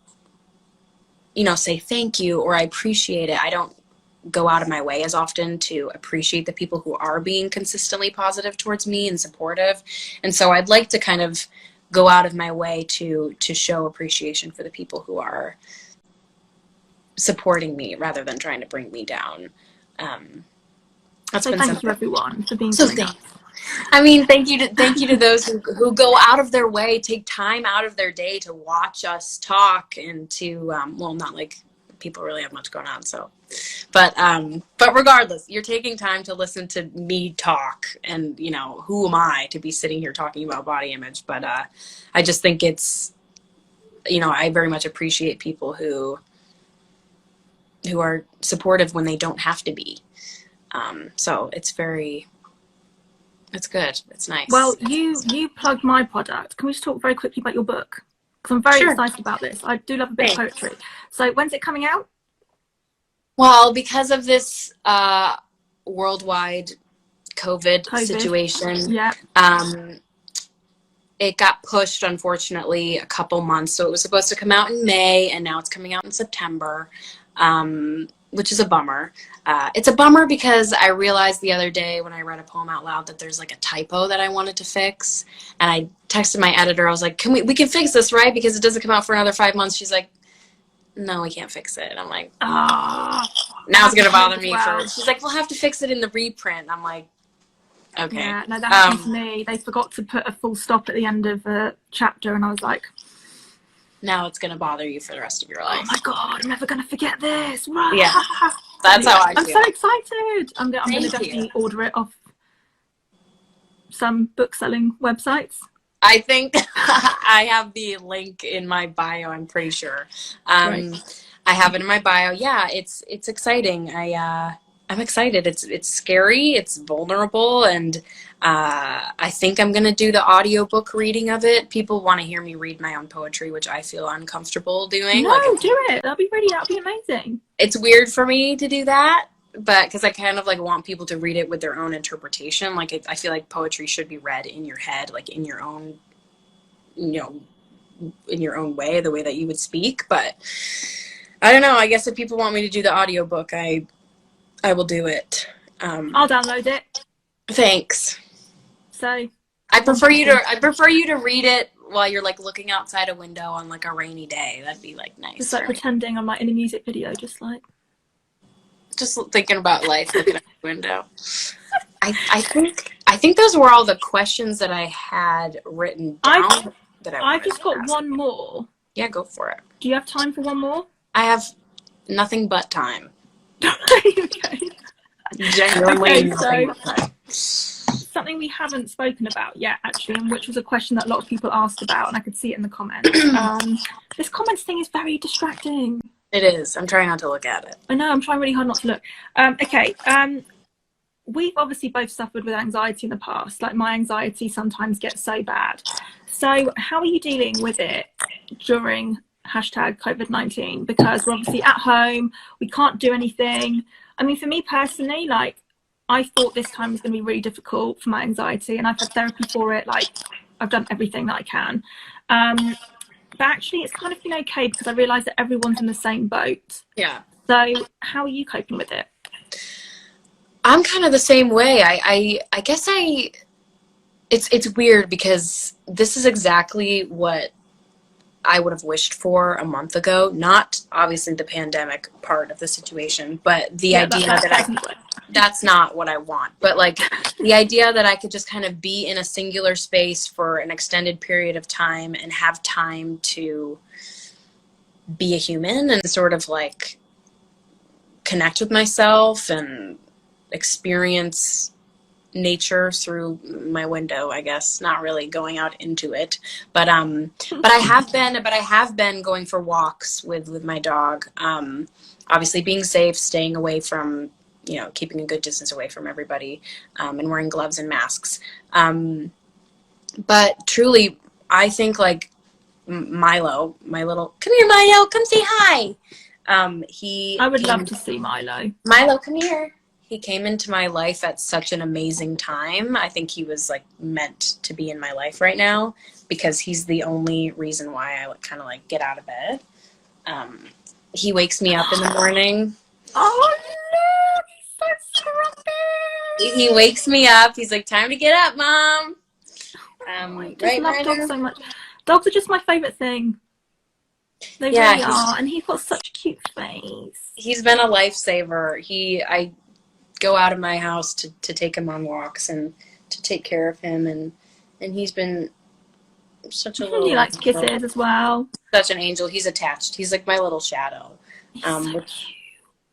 say thank you or I appreciate it. I don't go out of my way as often to appreciate the people who are being consistently positive towards me and supportive. And so I'd like to kind of go out of my way to show appreciation for the people who are supporting me rather than trying to bring me down. Thank you everyone for being so nice. I mean, thank you to those who go out of their way, take time out of their day to watch us talk, and to not like people really have much going on, so but regardless, you're taking time to listen to me talk, and who am I to be sitting here talking about body image? But I just think it's, I very much appreciate people who are supportive when they don't have to be. So it's good. It's nice. Well, you plugged my product. Can we just talk very quickly about your book? Because I'm very excited about this. I do love a bit of poetry. So when's it coming out? Well, because of this worldwide COVID situation, it got pushed, unfortunately, a couple months. So it was supposed to come out in May, and now it's coming out in September, which is a bummer. It's a bummer because I realized the other day when I read a poem out loud that there's like a typo that I wanted to fix. And I texted my editor. I was like, we can fix this, right? Because it doesn't come out for another 5 months. She's like, no, we can't fix it. And I'm like, now it's going to bother me. She's like, we'll have to fix it in the reprint. I'm like, okay. Yeah, no, that happened to me. They forgot to put a full stop at the end of a chapter, and I was like, now it's going to bother you for the rest of your life. Oh my God, I'm never going to forget this. Right. Yeah. That's Anyway, how I I'm feel. so excited. I'm gonna Thank you. definitely order it off some book selling websites. I think I have the link in my bio. I'm pretty sure. Great. I have it in my bio. Yeah, it's exciting. I'm excited. It's scary. It's vulnerable, and I think I'm gonna do the audiobook reading of it. People want to hear me read my own poetry, which I feel uncomfortable doing. No, Like do it. That'll be amazing. it's weird for me to do that, but because I kind of like want people to read it with their own interpretation. Like I feel like poetry should be read in your head, like in your own, you know, in your own way, the way that you would speak. But I don't know. I guess if people want me to do the audiobook, I will do it. I'll download it. Thanks. So I prefer you to read it while you're like looking outside a window on like a rainy day. That'd be like nice. just like pretending I'm like in a music video, just thinking about life, looking out the window. I think those were all the questions that I had written down. I've just got one more. Yeah, go for it. Do you have time for one more? I have nothing but time. Okay. Genuinely okay, so something we haven't spoken about yet, actually, and which was a question that a lot of people asked about, and I could see it in the comments. This comments thing is very distracting. It is. I'm trying not to look at it. I know, I'm trying really hard not to look. We've obviously both suffered with anxiety in the past. Like, my anxiety sometimes gets so bad. So how are you dealing with it during hashtag COVID-19? Because we're obviously at home, we can't do anything. I mean, for me personally, like, I thought this time was going to be really difficult for my anxiety, and I've had therapy for it. Like, I've done everything that I can. But actually, it's kind of been okay because I realise that everyone's in the same boat. Yeah. So how are you coping with it? I'm kind of the same way. I guess it's weird because this is exactly what I would have wished for a month ago. Not obviously the pandemic part of the situation, but the idea that that's not what I want. But like the idea that I could just kind of be in a singular space for an extended period of time and have time to be a human and sort of like connect with myself and experience nature through my window, I guess, not really going out into it, but I have been going for walks with my dog, obviously being safe, staying away from, you know, keeping a good distance away from everybody, and wearing gloves and masks, but truly I think like Milo, my little, come here Milo, come say hi. I would love to see Milo. Milo, come here. He came into my life at such an amazing time. I think he was like meant to be in my life right now because he's the only reason why I kind of like get out of bed. He wakes me up in the morning. Oh no, he's so scruffy. He wakes me up. He's like, time to get up, Mom. I just love dogs so much. Dogs are just my favourite thing. They really are, and he's got such a cute face. He's been a lifesaver. I go out of my house to take him on walks and to take care of him, and he's been such a little. He likes kisses as well. Such an angel. He's attached. He's like my little shadow. He's so cute.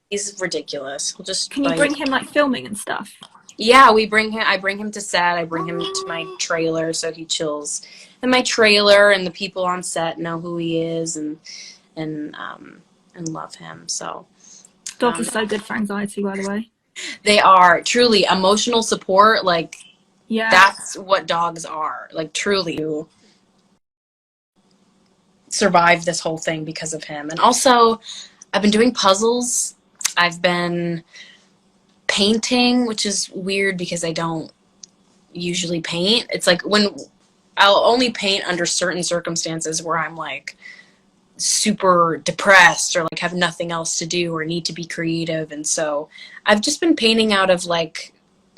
He's ridiculous. We'll just. Can you bring him like filming and stuff? Yeah, we bring him. I bring him to set. I bring him to my trailer so he chills in my trailer, and the people on set know who he is and love him. So dogs are so good for anxiety, by the way. They are truly emotional support. Like, yeah, that's what dogs are. Like, truly, you survived this whole thing because of him. And also, I've been doing puzzles. I've been painting, which is weird because I don't usually paint. It's like when I'll only paint under certain circumstances where I'm like super depressed or like have nothing else to do or need to be creative. And so I've just been painting out of like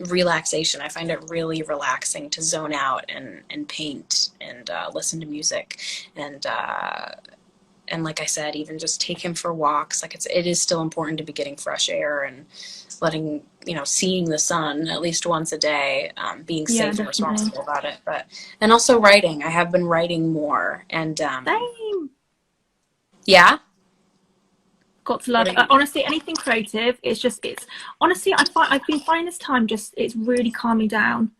relaxation. I find it really relaxing to zone out and paint and listen to music and like I said, even just take him for walks. Like it is still important to be getting fresh air and letting, seeing the sun at least once a day, being safe and responsible about it. And also writing. I have been writing more and Same. yeah. Got to love it. Honestly, anything creative, it's honestly, I've been finding this time it's really calmed me down,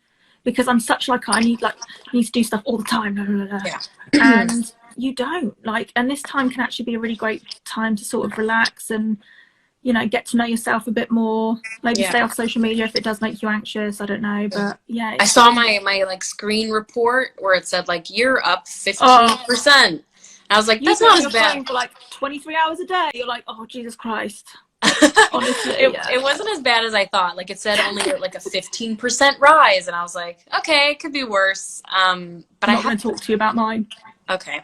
because I'm such like, I need to do stuff all the time. Blah, blah, blah. Yeah. And you don't and this time can actually be a really great time to sort of relax and, you know, get to know yourself a bit more. Maybe stay off social media if it does make you anxious. I don't know, but yeah. I saw my like screen report where it said like you're up 15%. I was like, that's not as bad. For like 23 hours a day. You're like, oh Jesus Christ. Honestly, it wasn't as bad as I thought. Like, it said only like a 15% rise, and I was like, okay, it could be worse. But I'm not going to talk to you about mine. Okay.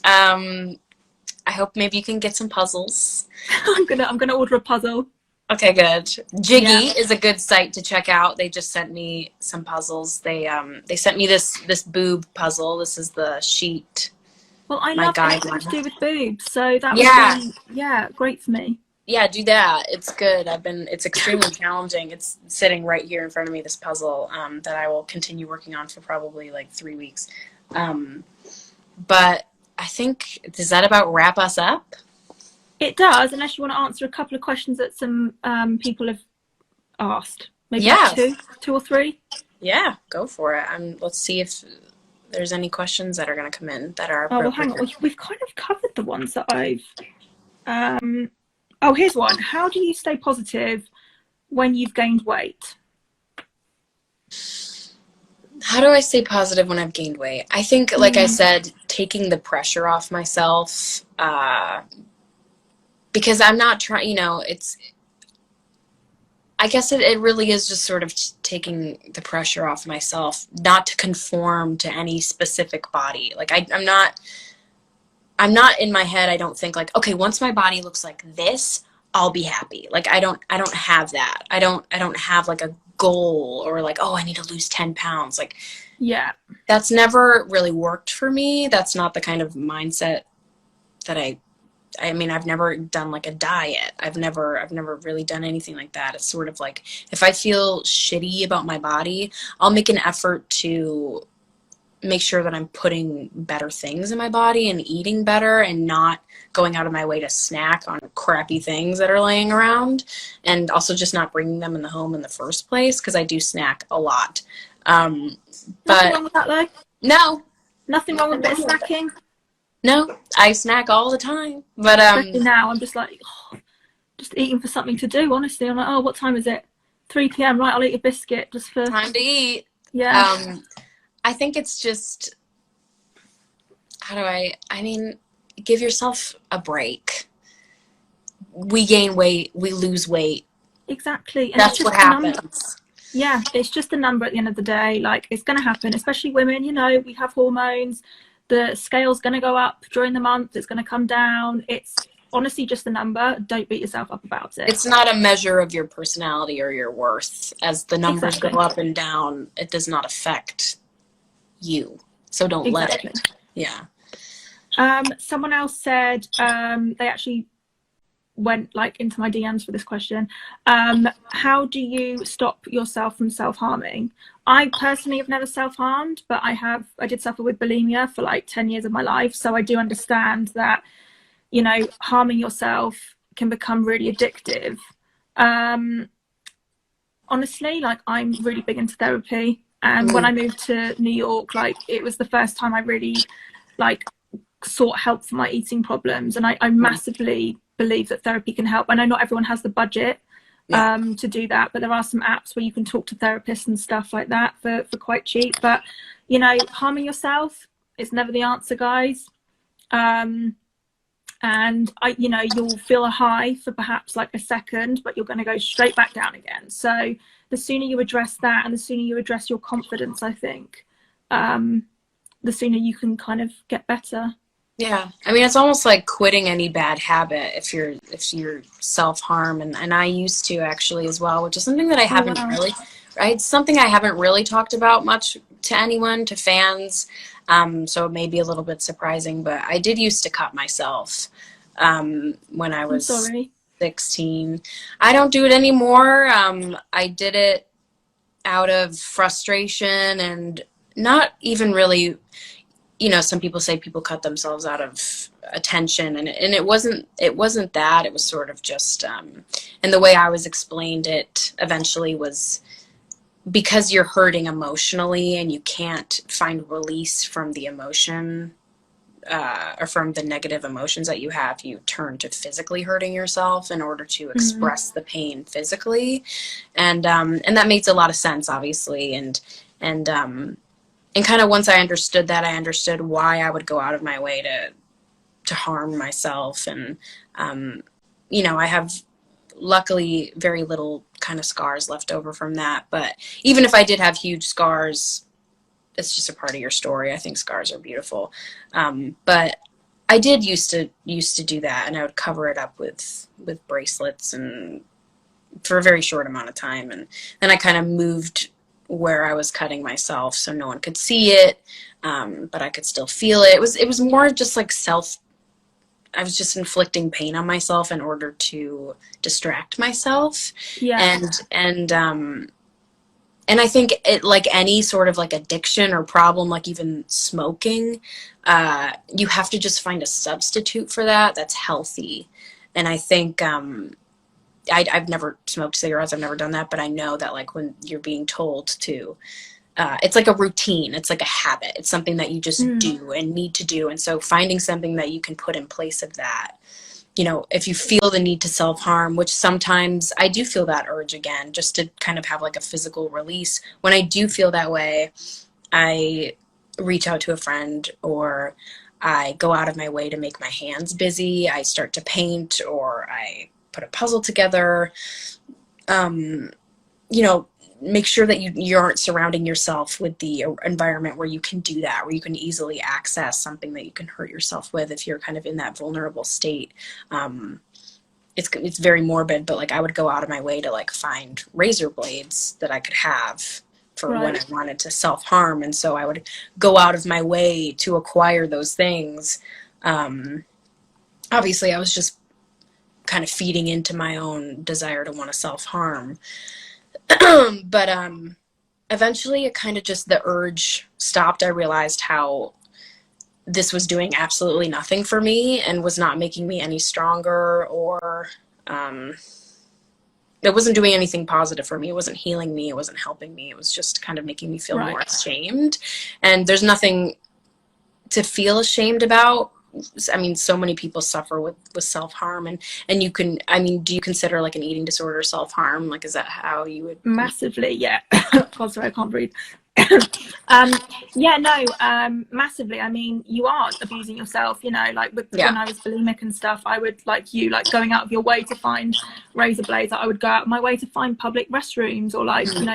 I hope maybe you can get some puzzles. I'm gonna order a puzzle. Okay, good. Jiggy is a good site to check out. They just sent me some puzzles. They sent me this boob puzzle. This is the sheet. Well, I love anything to do with boobs, so that would be great for me. Yeah, do that. It's good. It's extremely challenging. It's sitting right here in front of me, this puzzle that I will continue working on for probably like 3 weeks. But I think, does that about wrap us up? It does, unless you want to answer a couple of questions that some people have asked. Maybe like two or three. Yeah, go for it. Let's see if there's any questions that are going to come in that are appropriate. Oh, well, hang on. We've kind of covered the ones that I've... Oh, here's one. How do you stay positive when you've gained weight? How do I stay positive when I've gained weight? I think, like I said, taking the pressure off myself, because I'm not trying, you know, I guess it really is just sort of taking the pressure off myself, not to conform to any specific body. Like, I'm not in my head. I don't think like, okay, once my body looks like this, I'll be happy. Like, I don't have that. I don't have like a goal or like, oh, I need to lose 10 pounds. Like, yeah, that's never really worked for me. That's not the kind of mindset that I mean, I've never done like a diet. I've never really done anything like that. It's sort of like, if I feel shitty about my body, I'll make an effort to make sure that I'm putting better things in my body and eating better and not going out of my way to snack on crappy things that are laying around, and also just not bringing them in the home in the first place, because I do snack a lot. Nothing wrong with that though? No. Nothing wrong with a bit of snacking? No, I snack all the time. But especially now, I'm just like, just eating for something to do, honestly. I'm like, oh, what time is it? 3 p.m. Right, I'll eat a biscuit just for... Time to eat. Yeah. I think it's just, I mean, give yourself a break. We gain weight, we lose weight. Exactly. And that's what happens. Yeah, it's just a number at the end of the day. Like, it's going to happen, especially women, you know, we have hormones. The scale's going to go up during the month. It's going to come down. It's honestly just a number. Don't beat yourself up about it. It's not a measure of your personality or your worth. As the numbers go up and down, it does not affect you. So don't let it. Yeah. Someone else said they actually went like into my DMs for this question. How do you stop yourself from self-harming? I personally have never self-harmed, but I did suffer with bulimia for like 10 years of my life. So I do understand that, you know, harming yourself can become really addictive. Honestly, like, I'm really big into therapy. And when I moved to New York, like, it was the first time I really like sought help for my eating problems. And I massively believe that therapy can help. I know not everyone has the budget to do that, but there are some apps where you can talk to therapists and stuff like that for quite cheap. But, you know, harming yourself is never the answer, guys. And you know, you'll feel a high for perhaps like a second, but you're going to go straight back down again. So the sooner you address that, and the sooner you address your confidence, I think, the sooner you can kind of get better. Yeah, I mean, it's almost like quitting any bad habit if you're self-harm, and I used to actually as well, which is something that I haven't really, right? Something I haven't really talked about much to anyone, to fans. So it may be a little bit surprising, but I did used to cut myself when I was 16. I don't do it anymore. I did it out of frustration and not even really. some people say people cut themselves out of attention, and it wasn't that. It was sort of just, and the way I was explained it eventually was because you're hurting emotionally and you can't find release from the emotion, or from the negative emotions that you have, you turn to physically hurting yourself in order to express the pain physically, and that makes a lot of sense, obviously, and kind of once I understood that, I understood why I would go out of my way to harm myself, and I have luckily very little kind of scars left over from that, but even if I did have huge scars, it's just a part of your story. I think scars are beautiful. But I did used to do that, and I would cover it up with bracelets, and for a very short amount of time, and then I kind of moved where I was cutting myself so no one could see it, but I could still feel it. It was more just like I was just inflicting pain on myself in order to distract myself. Yeah. And I think it, like any sort of like addiction or problem, like even smoking, you have to just find a substitute for that that's healthy. And I think I've never smoked cigarettes. I've never done that, but I know that like when you're being told to, it's like a routine. It's like a habit. It's something that you just do and need to do. And so finding something that you can put in place of that, if you feel the need to self-harm, which sometimes I do feel that urge again, just to kind of have like a physical release. When I do feel that way, I reach out to a friend, or I go out of my way to make my hands busy. I start to paint, or I put a puzzle together. Make sure that you aren't surrounding yourself with the environment where you can do that, where you can easily access something that you can hurt yourself with if you're kind of in that vulnerable state. It's very morbid, but like I would go out of my way to like find razor blades that I could have for when I wanted to self-harm, and so I would go out of my way to acquire those things. Obviously, I was just kind of feeding into my own desire to want to self-harm. But eventually it kind of just, the urge stopped. I realized how this was doing absolutely nothing for me and was not making me any stronger, or it wasn't doing anything positive for me. It wasn't healing me. It wasn't helping me. It was just kind of making me feel more ashamed. And there's nothing to feel ashamed about. I mean, so many people suffer with self-harm, and you can, I mean, do you consider like an eating disorder self-harm? Like, is that how you would? Massively, yeah. God, sorry, I can't breathe. Yeah, no, massively. I mean, you are abusing yourself, when I was bulimic and stuff, I would, like going out of your way to find razor blades. I would go out of my way to find public restrooms, or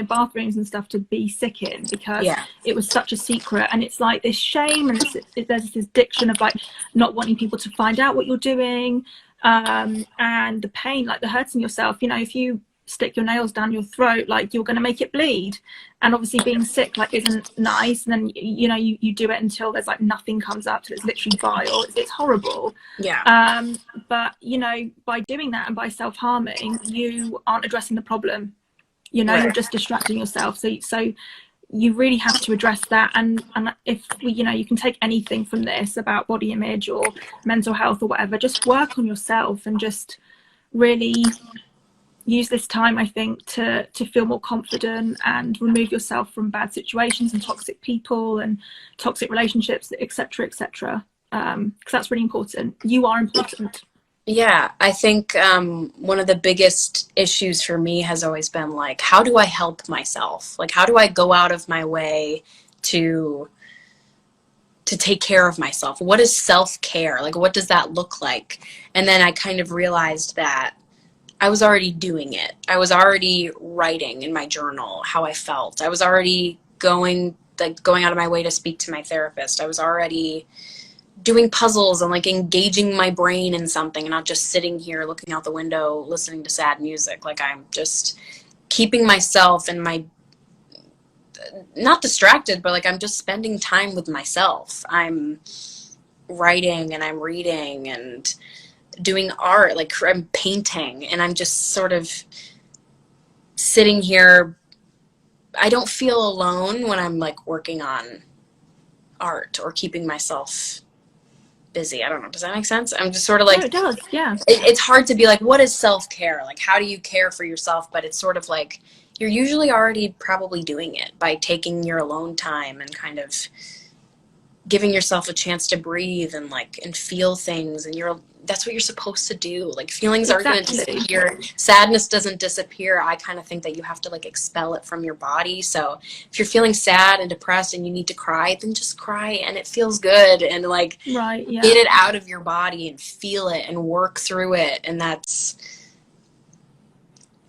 bathrooms and stuff to be sick in, because it was such a secret. And it's like this shame, and there's this addiction of like not wanting people to find out what you're doing, and the pain, like the hurting yourself. If you stick your nails down your throat, like you're going to make it bleed, and obviously being sick like isn't nice, and then you do it until there's like nothing comes up, till it's literally vile. It's horrible. But by doing that and by self-harming, you aren't addressing the problem. You're just distracting yourself. So you really have to address that. And if you can take anything from this about body image or mental health or whatever, just work on yourself and just really use this time, I think, to feel more confident and remove yourself from bad situations and toxic people and toxic relationships, etc., etc. Because that's really important. You are important. Yeah, I think one of the biggest issues for me has always been like, how do I help myself? Like, how do I go out of my way to take care of myself? What is self-care? Like, what does that look like? And then I kind of realized that I was already doing it. I was already writing in my journal how I felt. I was already going out of my way to speak to my therapist. I was already doing puzzles and like engaging my brain in something, and not just sitting here looking out the window listening to sad music. Like, I'm just keeping myself and not distracted, but like I'm just spending time with myself. I'm writing and I'm reading and doing art, like I'm painting, and I'm just sort of sitting here. I don't feel alone when I'm like working on art or keeping myself busy. I don't know. Does that make sense? I'm just sort of No, like, it does. Yeah. it's hard to be like, what is self-care? Like, how do you care for yourself? But it's sort of like, you're usually already probably doing it by taking your alone time and kind of giving yourself a chance to breathe and like, and feel things. And that's what you're supposed to do. Like, feelings aren't going to disappear. Sadness doesn't disappear. I kind of think that you have to like expel it from your body. So if you're feeling sad and depressed and you need to cry, then just cry, and it feels good, and like, Right, yeah. get it out of your body and feel it and work through it. And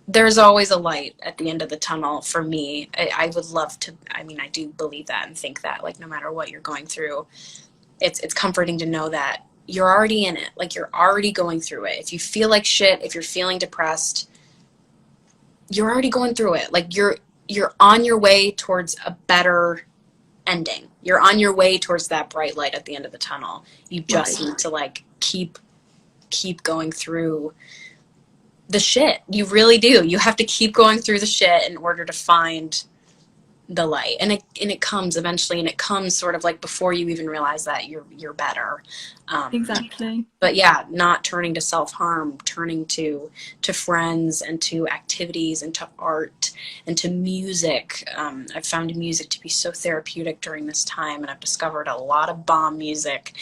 there's always a light at the end of the tunnel for me. I would love to, I mean, I do believe that and think that, like, no matter what you're going through, it's comforting to know that you're already in it. Like, you're already going through it. If you feel like shit, if you're feeling depressed, you're already going through it. Like, you're on your way towards a better ending. You're on your way towards that bright light at the end of the tunnel. You just need to like keep going through the shit. You really do. You have to keep going through the shit in order to find the light. And it comes eventually, and it comes sort of like before you even realize that you're better. Exactly. But yeah, not turning to self-harm, turning to friends and to activities and to art and to music. I've found music to be so therapeutic during this time, and I've discovered a lot of bomb music.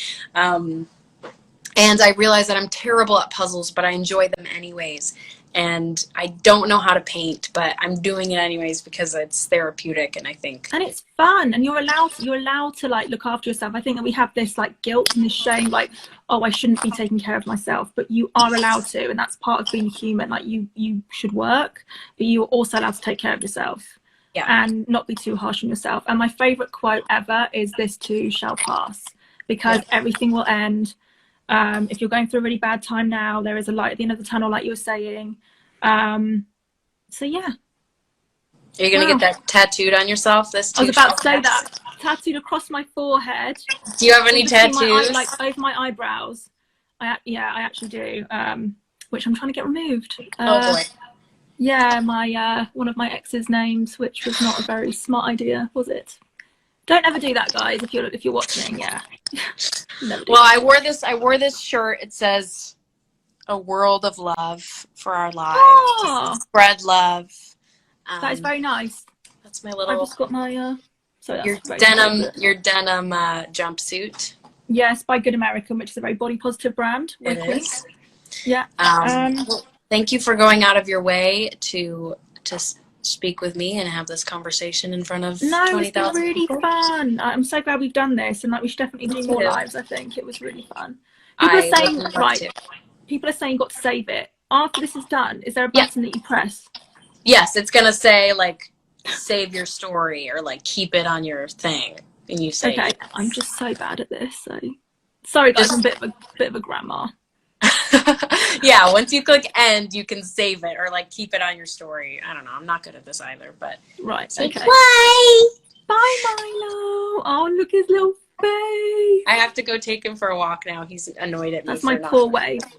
And I realize that I'm terrible at puzzles, but I enjoy them anyways. And I don't know how to paint, but I'm doing it anyways because it's therapeutic, and I think. And it's fun, and you're allowed to like look after yourself. I think that we have this like guilt and this shame, like, oh, I shouldn't be taking care of myself, but you are allowed to, and that's part of being human. Like, you should work, but you're also allowed to take care of yourself. Yeah. And not be too harsh on yourself. And my favorite quote ever is, "This too shall pass," because everything will end. If you're going through a really bad time now, there is a light at the end of the tunnel, like you were saying. So yeah. Are you going to get that tattooed on yourself? This too. I was about to say that. Tattooed across my forehead. Do you have any tattoos? Like over my eyebrows. I actually do. Which I'm trying to get removed. Oh boy. Yeah, my one of my ex's names, which was not a very smart idea, was it? Don't ever do that, guys. If you're watching, yeah. Well, I wore this shirt. It says, "A world of love for our lives. Oh, spread love." That is very nice. That's my little. I've just got my your denim jumpsuit. Yes, by Good American, which is a very body positive brand. It is. Yeah. Well, thank you for going out of your way to speak with me and have this conversation in front of 20,000 it's been really people. Fun. I'm so glad we've done this, and like we should definitely do more lives. I think it was really fun. People are saying people are saying got to save it. After this is done, is there a button that you press? Yes, it's gonna say like save your story or like keep it on your thing, and you say. Okay, I'm just so bad at this. So sorry guys, I'm a bit of a grandma. Yeah, once you click end, you can save it or like keep it on your story. I don't know. I'm not good at this either, but okay. Bye, Milo. Oh, look his little face. I have to go take him for a walk now. He's annoyed at me. That's my poor wave. Kind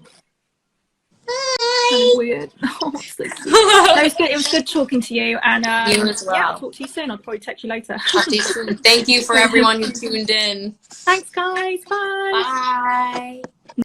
of weird. Oh, so cute. No, it was good talking to you, and you as well. Yeah, I'll talk to you soon. I'll probably text you later. Talk to you soon. Thank you for everyone who tuned in. Thanks, guys. Bye. Bye.